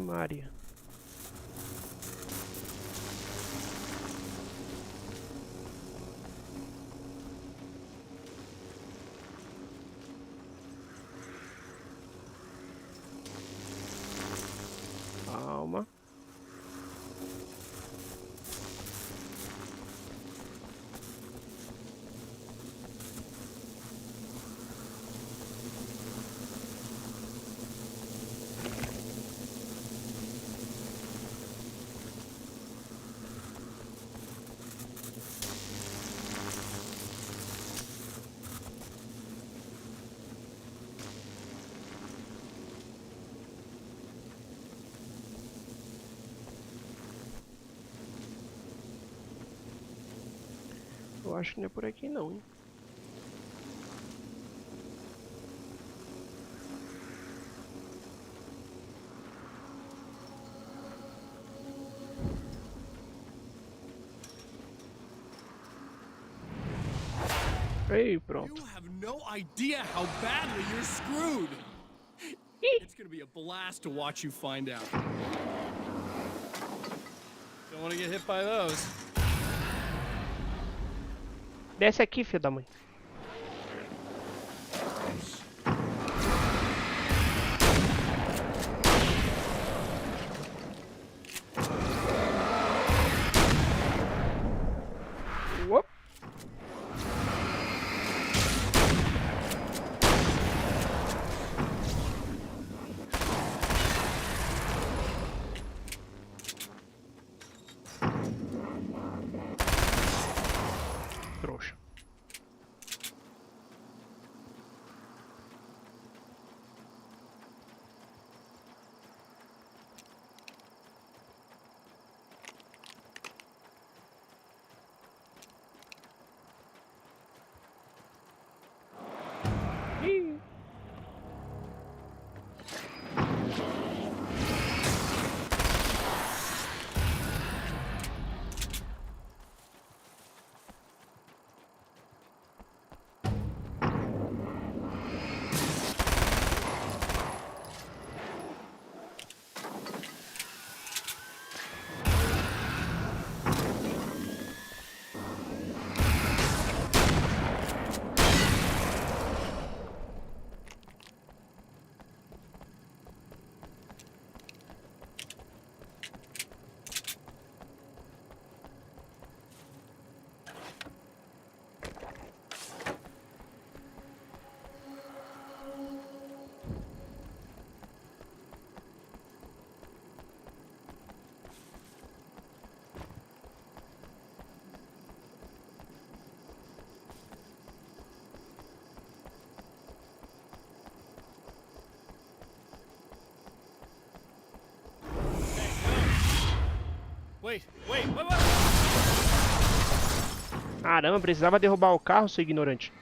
Maria. Calma. Eu acho que não é por aqui não, hein? Ei, pronto. You have no idea how badly you're screwed. It's gonna be a blast to watch you find out. Don't want to get hit by those. Desce aqui, filho da mãe. Uop. Trouxa. Ih. Wait. Caramba, precisava derrubar o carro, seu ignorante.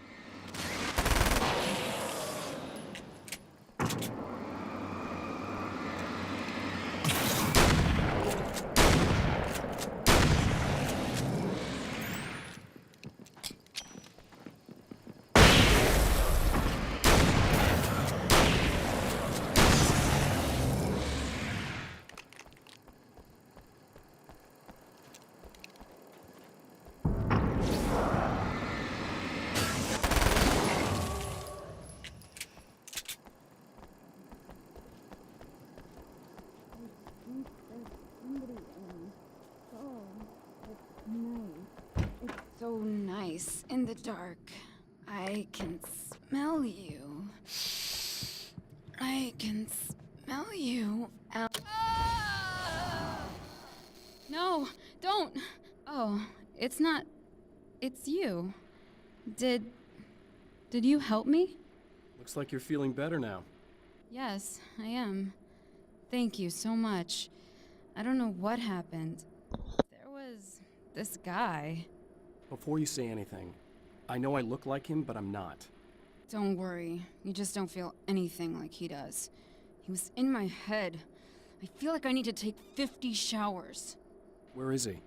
So nice in the dark. I I can smell you. I can smell you. No, don't. Oh, it's not. It's you. Did you help me? Looks like you're feeling better now. Yes, I am. Thank you so much. I don't know what happened. There was this guy. Before you say anything, I know I look like him, but I'm not. Don't worry. You just don't feel anything like he does. He was in my head. I feel like I need to take 50 showers. Where is he?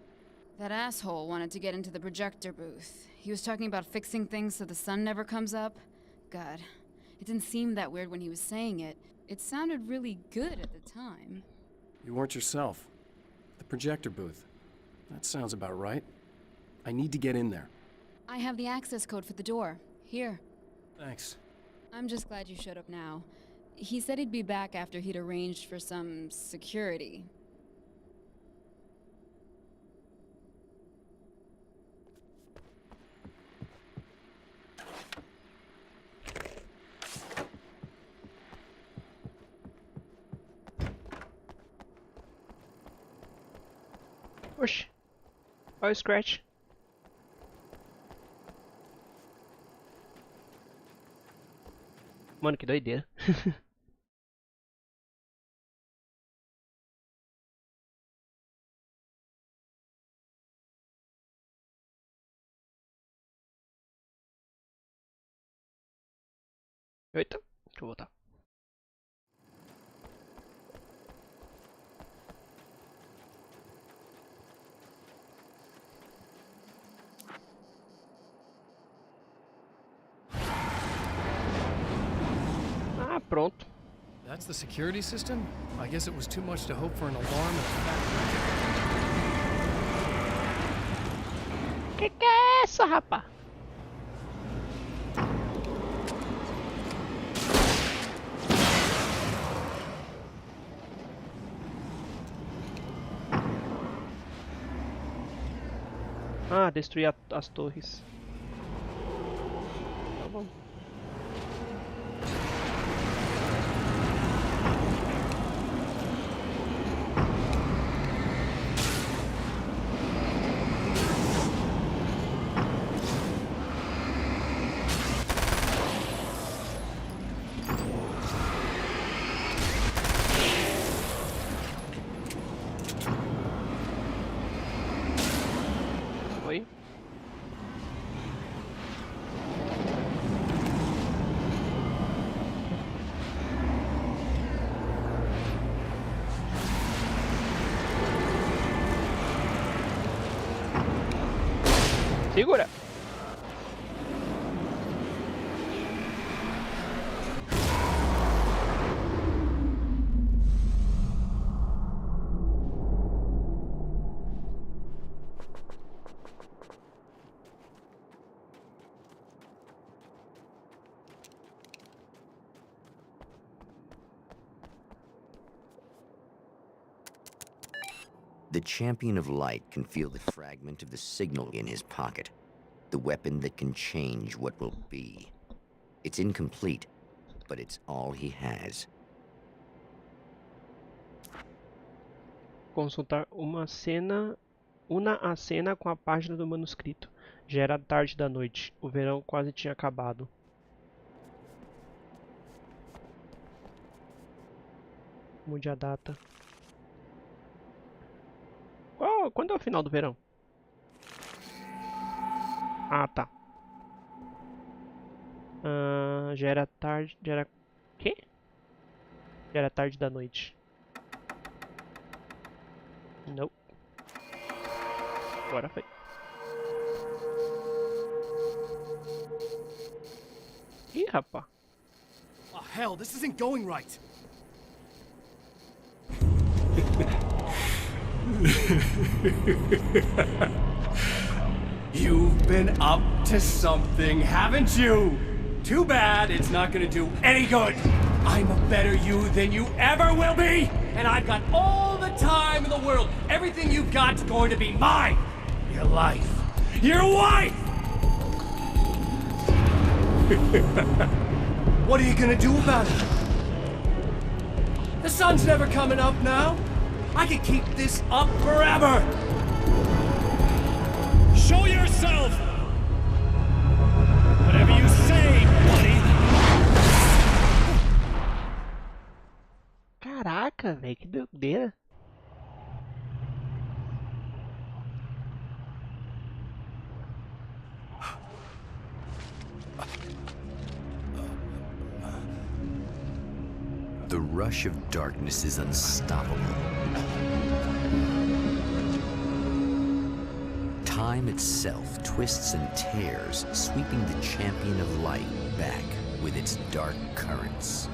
That asshole wanted to get into the projector booth. He was talking about fixing things so the sun never comes up. God, it didn't seem that weird when he was saying it. It sounded really good at the time. You weren't yourself. The projector booth. That sounds about right. I need to get in there. I have the access code for the door. Here. Thanks. I'm just glad you showed up now. He said he'd be back after he'd arranged for some security. Oxi. Olha o Scratch. Mano, que doideira. Eita, deixa eu voltar. Ah, pronto. That's the security system? I guess it was too much to hope for an alarm at the factory. Que é isso, rapá? Ah, destruir as torres. Tá bom. Oi? Segura! The champion of light can feel the fragment of the signal in his pocket, the weapon that can change what will be. It's incomplete, but it's all he has. Consultar uma a cena com a página do manuscrito. Já era tarde da noite. O verão quase tinha acabado. Mude a data. Quando é o final do verão? Ah, tá. Já era tarde. Já era. Quê? Já era tarde da noite. Não. Agora foi. Ih, rapaz. Oh, hell, this isn't going right. You've been up to something, haven't you? Too bad it's not gonna do any good. I'm a better you than you ever will be, and I've got all the time in the world. Everything you've got's going to be mine. Your life. Your wife! What are you gonna do about it? The sun's never coming up now. I could keep this up forever. Show yourself! Whatever you say, buddy. Caraca, velho, que doideira. The rush of darkness is unstoppable. Time itself twists and tears, sweeping the champion of light back with its dark currents.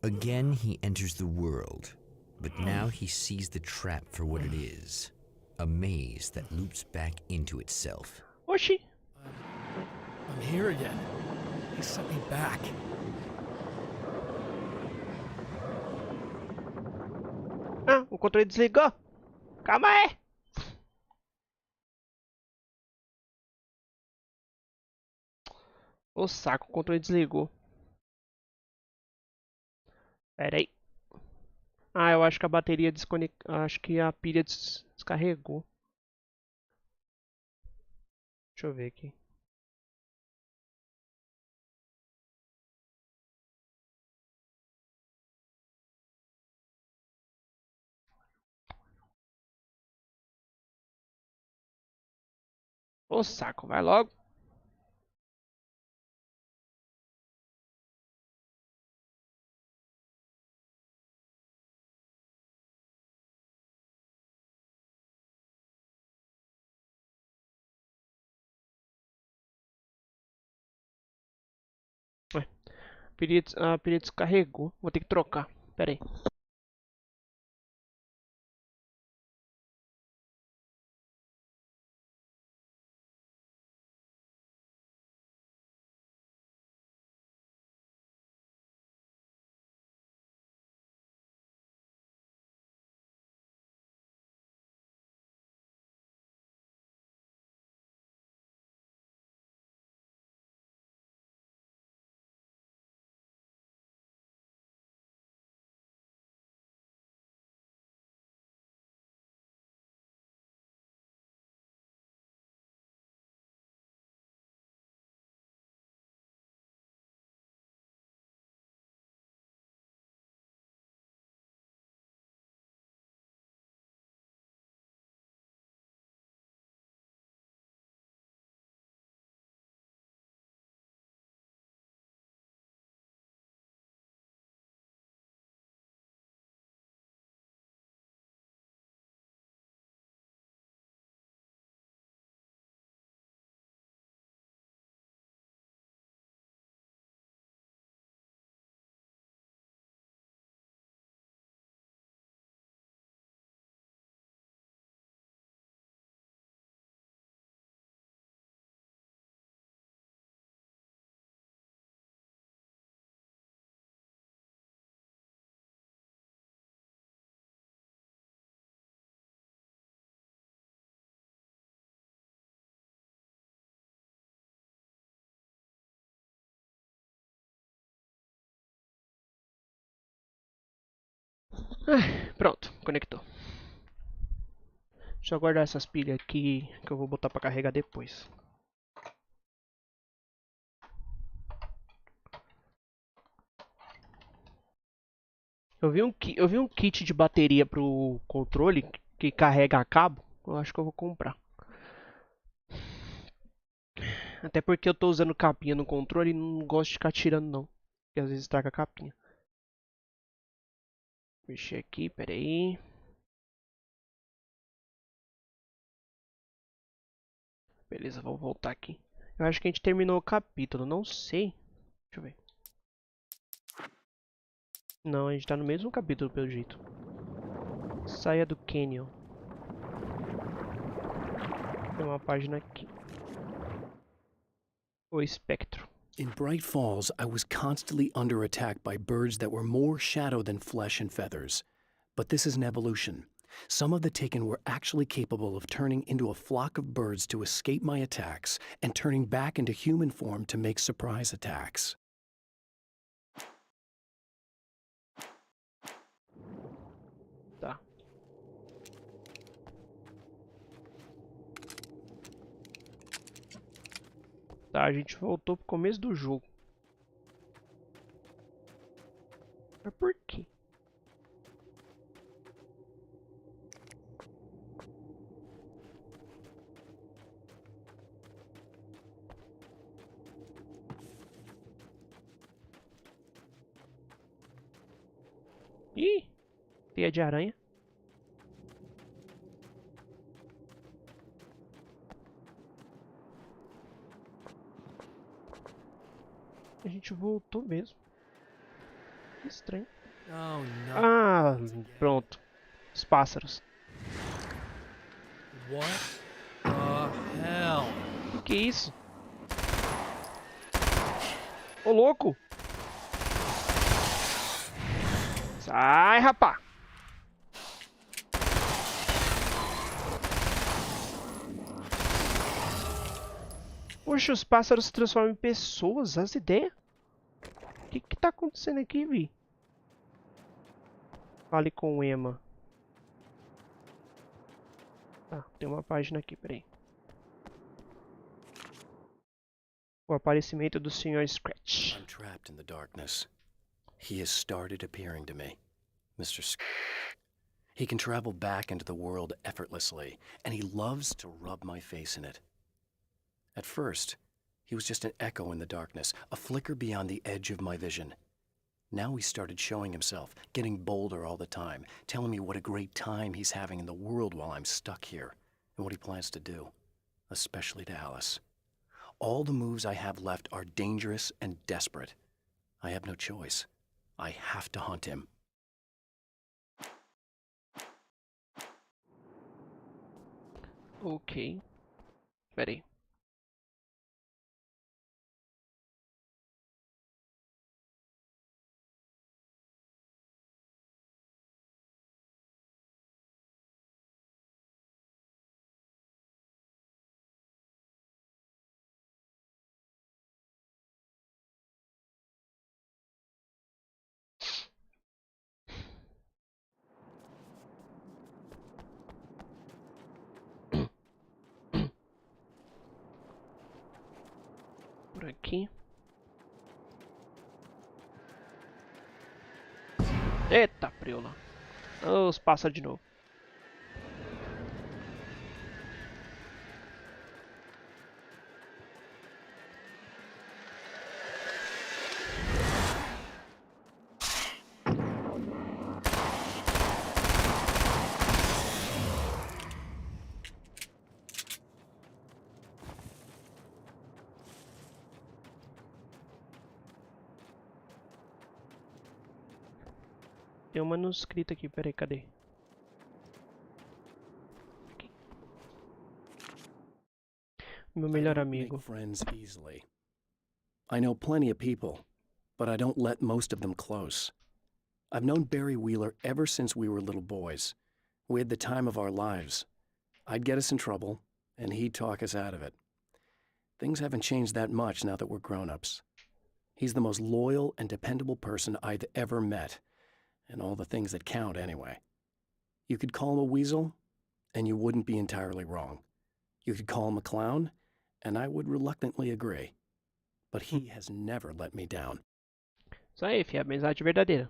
Again, he enters the world, but now he sees the trap for what it is. A maze that loops back into itself. Oxi. I'm here again. He sent me back. Ah, o controle desligou. Calma aí. O saco, o controle desligou. Pera aí. Ah, eu acho que a bateria desconectou. Acho que a pilha descarregou. Deixa eu ver aqui. Ô saco, vai logo. A pilha descarregou. Vou ter que trocar. Pera aí. Pronto, conectou. Deixa eu guardar essas pilhas aqui que eu vou botar pra carregar depois. Eu vi um kit de bateria pro controle que carrega a cabo. Eu acho que eu vou comprar. Até porque eu tô usando capinha no controle e não gosto de ficar tirando não. Porque às vezes estraga a capinha. Mexer aqui, pera aí. Beleza, vou voltar aqui. Eu acho que a gente terminou o capítulo, não sei. Deixa eu ver. Não, a gente tá no mesmo capítulo pelo jeito. Saia do Canyon. Tem uma página aqui. O espectro. In Bright Falls, I was constantly under attack by birds that were more shadow than flesh and feathers. But this is an evolution. Some of the Taken were actually capable of turning into a flock of birds to escape my attacks and turning back into human form to make surprise attacks. Tá. Tá, a gente voltou pro começo do jogo. Mas por quê? Ih, teia de aranha. A gente voltou mesmo. Que estranho. Oh, no. Ah, pronto. Os pássaros. What the hell? Que é isso? Ô, louco! Sai, rapá! Poxa, os pássaros se transformam em pessoas, as ideias? O que tá acontecendo aqui, Vi? Fale com Emma. Ah, tem uma página aqui, peraí. O aparecimento do Sr. Scratch. I'm trapped in the darkness. He has started appearing to me. Mr. He can travel back into the world effortlessly, and he loves to rub my face in it. At first, he was just an echo in the darkness, a flicker beyond the edge of my vision. Now he started showing himself, getting bolder all the time, telling me what a great time he's having in the world while I'm stuck here, and what he plans to do, especially to Alice. All the moves I have left are dangerous and desperate. I have no choice. I have to hunt him. Ok. Peraí. Por aqui. Eita, preula. Os pássaros de novo. Tem um manuscrito aqui, peraí, cadê? Aqui. Meu melhor I don't amigo. make friends easily. I know plenty of people, but I don't let most of them close. I've known Barry Wheeler ever since we were little boys. We had the time of our lives. I'd get us in trouble, and he'd talk us out of it. Things haven't changed that much now that we're grown-ups. He's the most loyal and dependable person I've ever met, and all the things that count anyway. You could call him a weasel, and you wouldn't be entirely wrong. You could call him a clown, and I would reluctantly agree. But he has never let me down. Isso aí, fi, amizade verdadeira.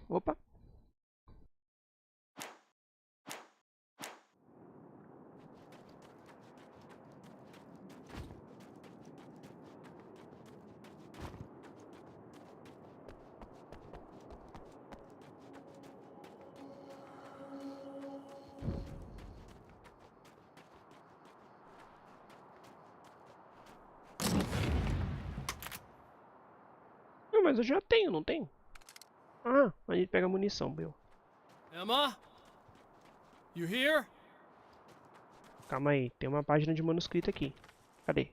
Opa. mas eu já tenho, não tenho? Ah, a gente pega munição, meu. Emma? You here? Calma aí, tem uma página de manuscrito aqui. Cadê?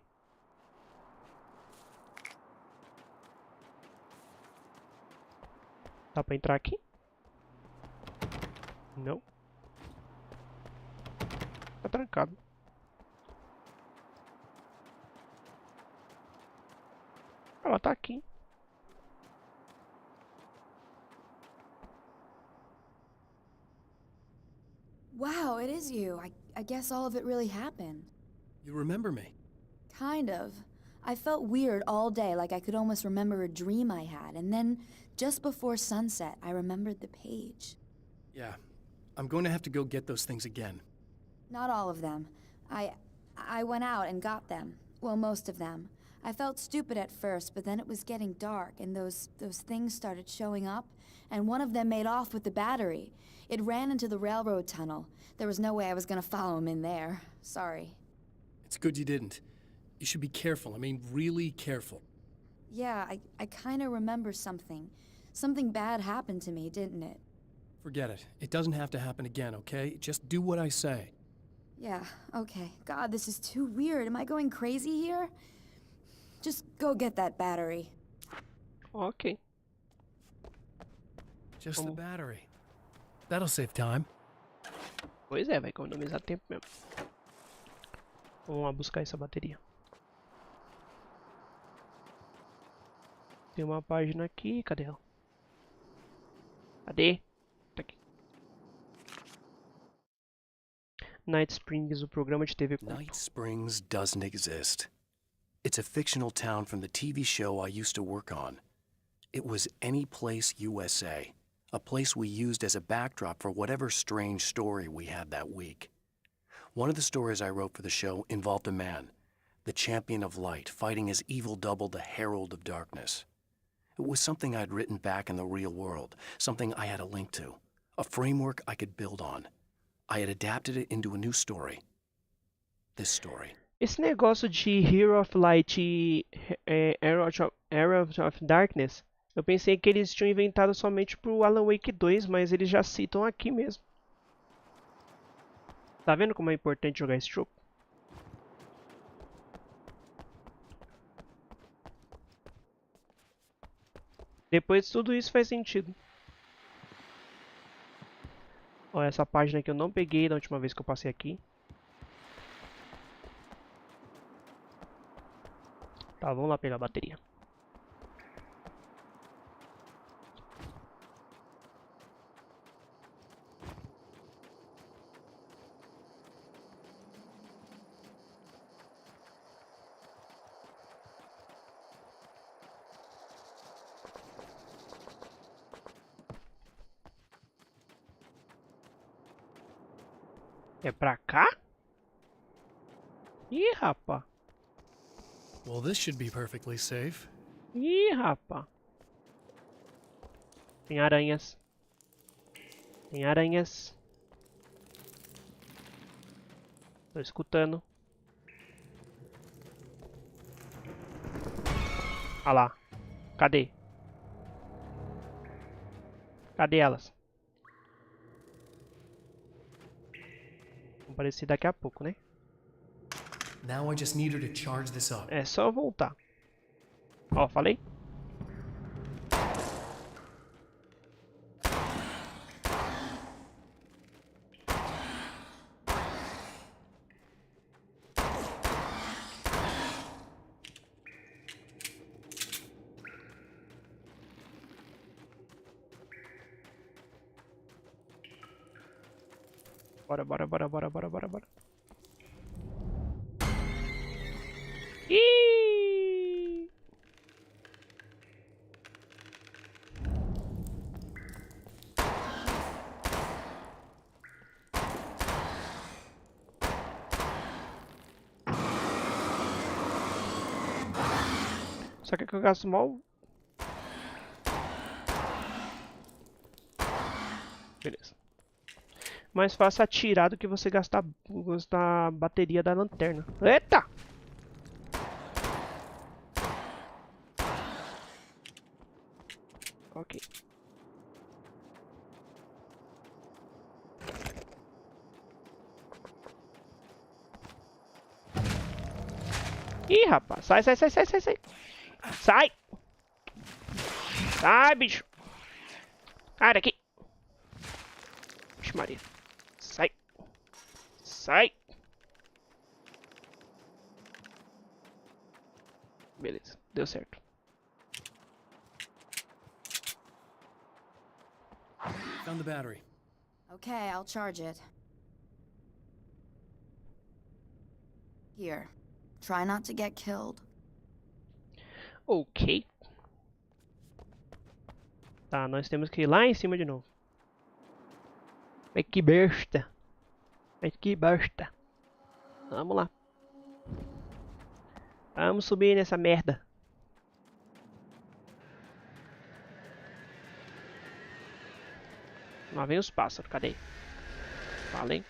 Dá pra entrar aqui? Não. Tá trancado. Ela tá aqui. Wow, it is you. I guess all of it really happened. You remember me? Kind of. I felt weird all day, like I could almost remember a dream I had, and then, just before sunset, I remembered the page. Yeah. I'm going to have to go get those things again. Not all of them. I went out and got them. Well, most of them. I felt stupid at first, but then it was getting dark, and those things started showing up, and one of them made off with the battery. It ran into the railroad tunnel. There was no way I was gonna follow him in there. Sorry. It's good you didn't. You should be careful. I mean, really careful. Yeah, I kinda remember something. Something bad happened to me, didn't it? Forget it. It doesn't have to happen again, okay? Just do what I say. Yeah, okay. God, this is too weird. Am I going crazy here? Just go get that battery. Ok. Just the battery. That'll save time. Pois é, vai economizar tempo mesmo. Vamos lá buscar essa bateria. Tem uma página aqui, cadê ela? Cadê? Tá aqui. Night Springs, o programa de TV culto. Night Springs doesn't exist. It's a fictional town from the TV show I used to work on. It was Any Place USA, a place we used as a backdrop for whatever strange story we had that week. One of the stories I wrote for the show involved a man, the champion of light, fighting his evil double, the herald of darkness. It was something I'd written back in the real world, something I had a link to, a framework I could build on. I had adapted it into a new story. This story. Esse negócio de Hero of Light e Herald of Darkness, eu pensei que eles tinham inventado somente pro Alan Wake 2, mas eles já citam aqui mesmo. Tá vendo como é importante jogar esse jogo? Depois de tudo isso faz sentido. Ó, essa página aqui eu não peguei da última vez que eu passei aqui. Tá, vamos lá pegar a bateria. É pra cá? Ih, rapá. Well, this should be perfectly safe. Ih, rapá. Tem aranhas. Tem aranhas. Tô escutando. Ah lá. Cadê? Cadê elas? Vão aparecer daqui a pouco, né? Now I just need her to charge this up. É só voltar. Ó, falei? Bora. Ih! Só que eu gasto mal. Beleza. Mais fácil atirar do que você gastar a bateria da lanterna. Eita! Ok. Ih, rapaz. Sai, sai, sai, sai, sai, sai. Sai. Sai, bicho. Sai daqui. Vixe, Maria. Sai. Sai. Beleza, deu certo. Found the battery. Okay, I'll charge it. Here. Try not to get killed. Ok. Tá, nós temos que ir lá em cima de novo. Ai, que besta. Ai, que besta. Vamos lá. Vamos subir nessa merda. Lá vem os pássaros, cadê? Falem.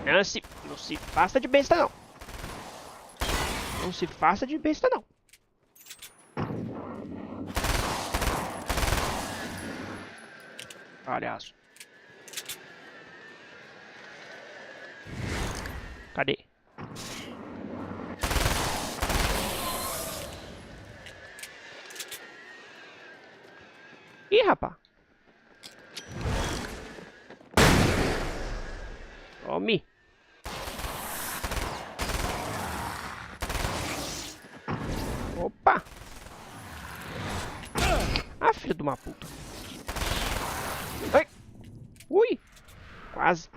Não se faça de besta, não. Não se faça de besta, não. Palhaço. Cadê? Ih, rapá. Tome. Opa. Ah, filho de uma puta. Ai. Ui. Quase.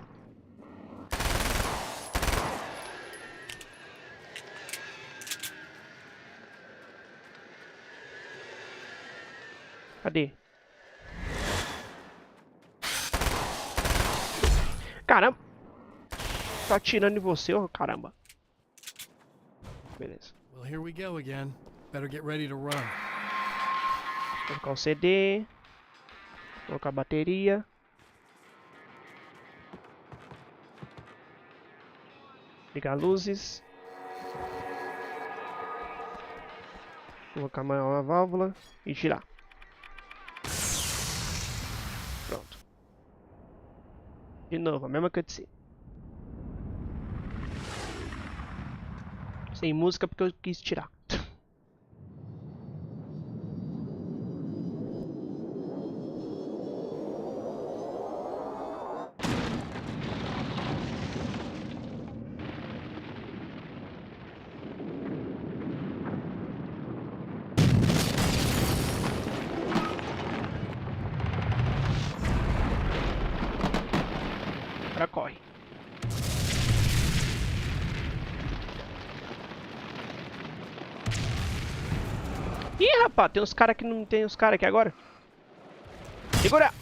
Cadê? Caramba! Tô atirando em você, ô caramba. Beleza. Well, here we go again. Better get ready to run. Colocar o CD. Colocar a bateria. Ligar luzes. Colocar uma válvula e girar. Pronto. De novo, a mesma cutscene. Sem música porque eu quis tirar. Agora corre. Ih, rapaz, tem uns caras que não tem os caras aqui agora. Segura!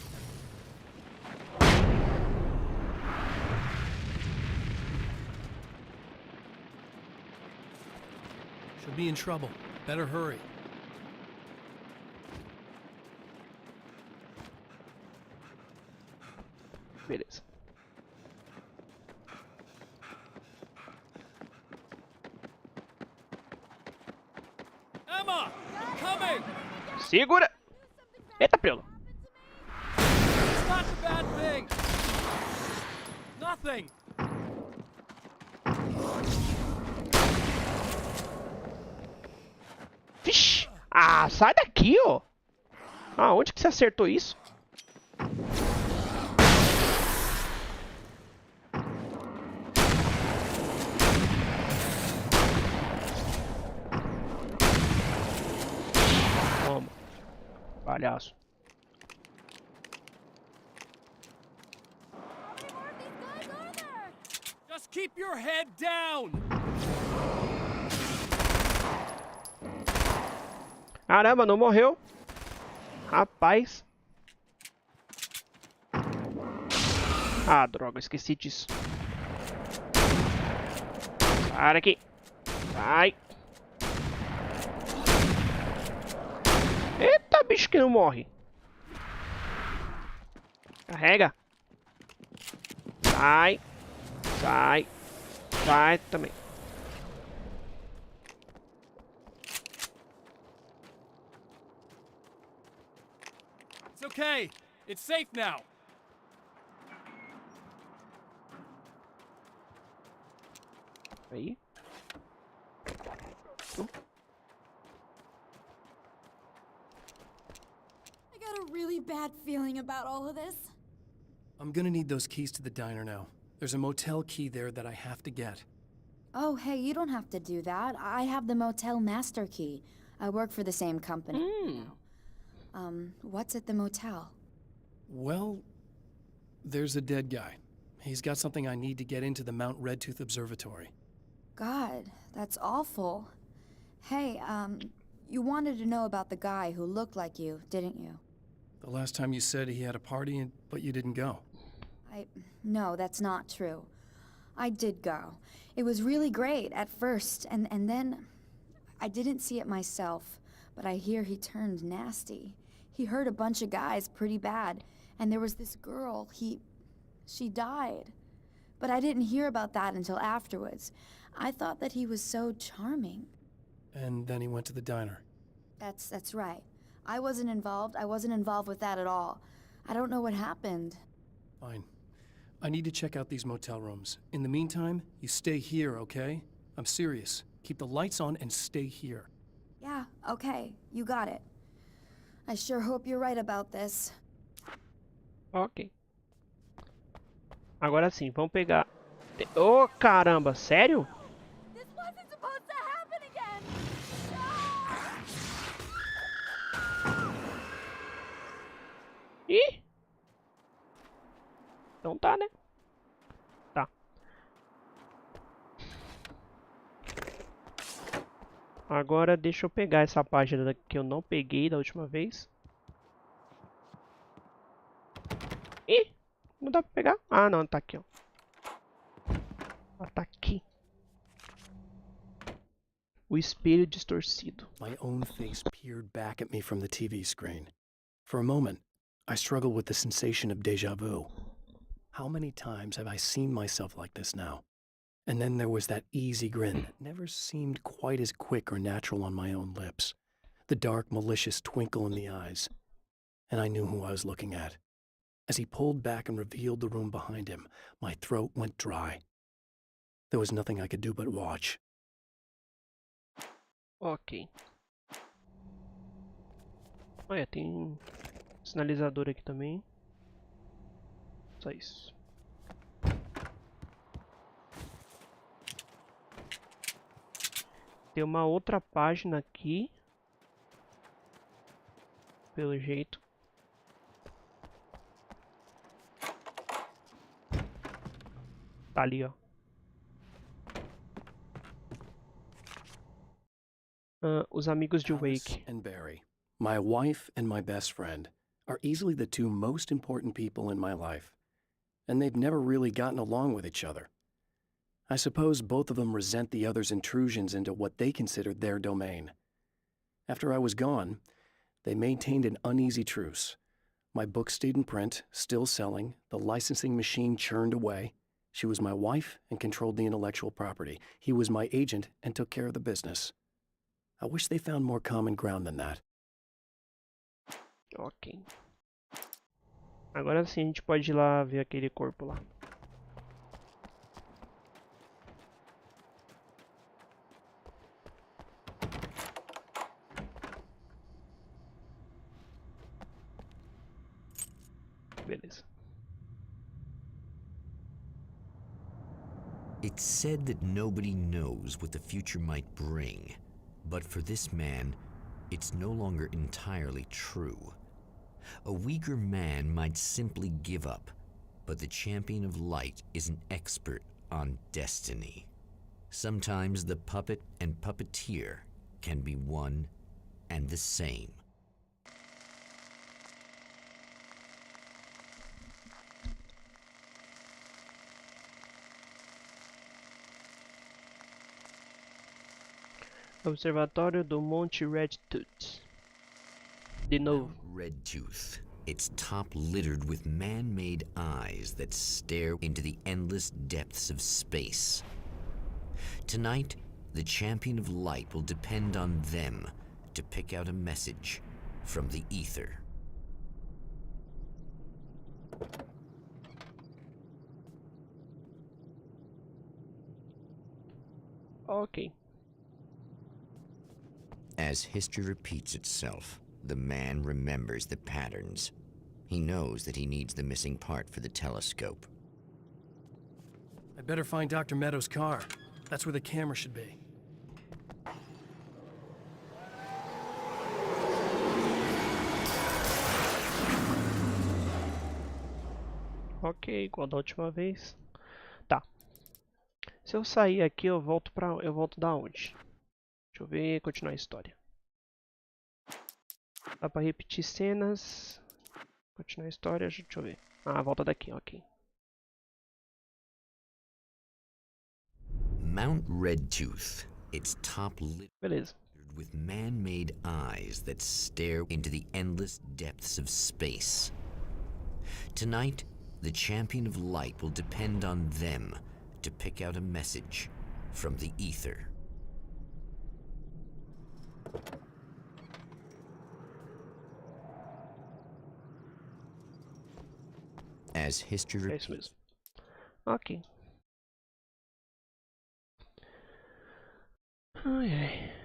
She'll be in trouble. Better hurry. Beleza. Emma, I'm coming. Segura! Eita, prelo! It's not a bad thing. Nothing. Vixe! Ah, sai daqui, ó! Aonde que você acertou isso? Toma. Palhaço. Just keep your head down. Caramba, não morreu. Rapaz. Ah, droga, esqueci disso. Sai daqui. Sai. Eita, bicho que não morre. Carrega. Sai. Sai. Sai também. okay. It's safe now. Aí. I got a really bad feeling about all of this. I'm gonna need those keys to the diner now. There's a motel key there that I have to get. Oh, hey, you don't have to do that. I have the motel master key. I work for the same company. What's at the motel? Well, there's a dead guy. He's got something I need to get into the Mount Redtooth Observatory. God, that's awful. Hey, you wanted to know about the guy who looked like you, didn't you? The last time you said he had a party, but you didn't go. No, that's not true. I did go. It was really great at first, and then I didn't see it myself, but I hear he turned nasty. He hurt a bunch of guys pretty bad, and there was this girl, she died. But I didn't hear about that until afterwards. I thought that he was so charming. And then he went to the diner. That's right. I wasn't involved with that at all. I don't know what happened. Fine. I need to check out these motel rooms. In the meantime, you stay here, okay? I'm serious. Keep the lights on and stay here. Yeah, okay. You got it. I sure hope you're right about this. Ok. Agora sim, vamos pegar... Oh, caramba, sério? This wasn't supposed to happen again! Ih! Então tá, né? Tá. Agora deixa eu pegar essa página que eu não peguei da última vez. Ih! Não dá pra pegar? Ah, não, tá aqui, ó. Ah, tá aqui. O espelho distorcido. My own face peered back at me from the TV screen. For a moment, I struggled with the sensation of déjà vu. How many times have I seen myself like this now? And then there was that easy grin that never seemed quite as quick or natural on my own lips. The dark, malicious twinkle in the eyes. And I knew who I was looking at. As he pulled back and revealed the room behind him, my throat went dry. There was nothing I could do but watch. Ok. Olha, tem sinalizador aqui também. Só isso. Tem uma outra página aqui. Pelo jeito. Tá ali, ó. Os amigos de Wake. And Barry, my wife and my best friend, are easily the two most important people in my life. And they've never really gotten along with each other. I suppose both of them resent the other's intrusions into what they considered their domain. After I was gone, they maintained an uneasy truce. My book stayed in print, still selling, the licensing machine churned away. She was my wife and controlled the intellectual property. He was my agent and took care of the business. I wish they found more common ground than that. Ok. Agora sim a gente pode ir lá ver aquele corpo lá. Beleza. It's said that nobody knows what the future might bring, but for this man, it's no longer entirely true. A weaker man might simply give up, but the champion of light is an expert on destiny. Sometimes the puppet and puppeteer can be one and the same. Observatório do Monte Redtooth. De novo. Redtooth. Its top littered with man-made eyes that stare into the endless depths of space. Tonight, the champion of light will depend on them to pick out a message from the ether. Ok. As history repeats itself, the man remembers the patterns. He knows that he needs the missing part for the telescope. I'd better find Dr. Meadows' car. That's where the camera should be. Ok, igual da última vez. Tá. Se eu sair aqui, eu volto da onde? Deixa eu ver, continuar a história. Dá pra repetir cenas. Continuar a história, deixa eu ver. Ah, volta daqui, ok. Mount Redtooth, its top lit Beleza. with man-made eyes that stare into the endless depths of space. Tonight, the champion of light will depend on them to pick out a message from the ether. As history É isso mesmo. Ok. Ai, ai.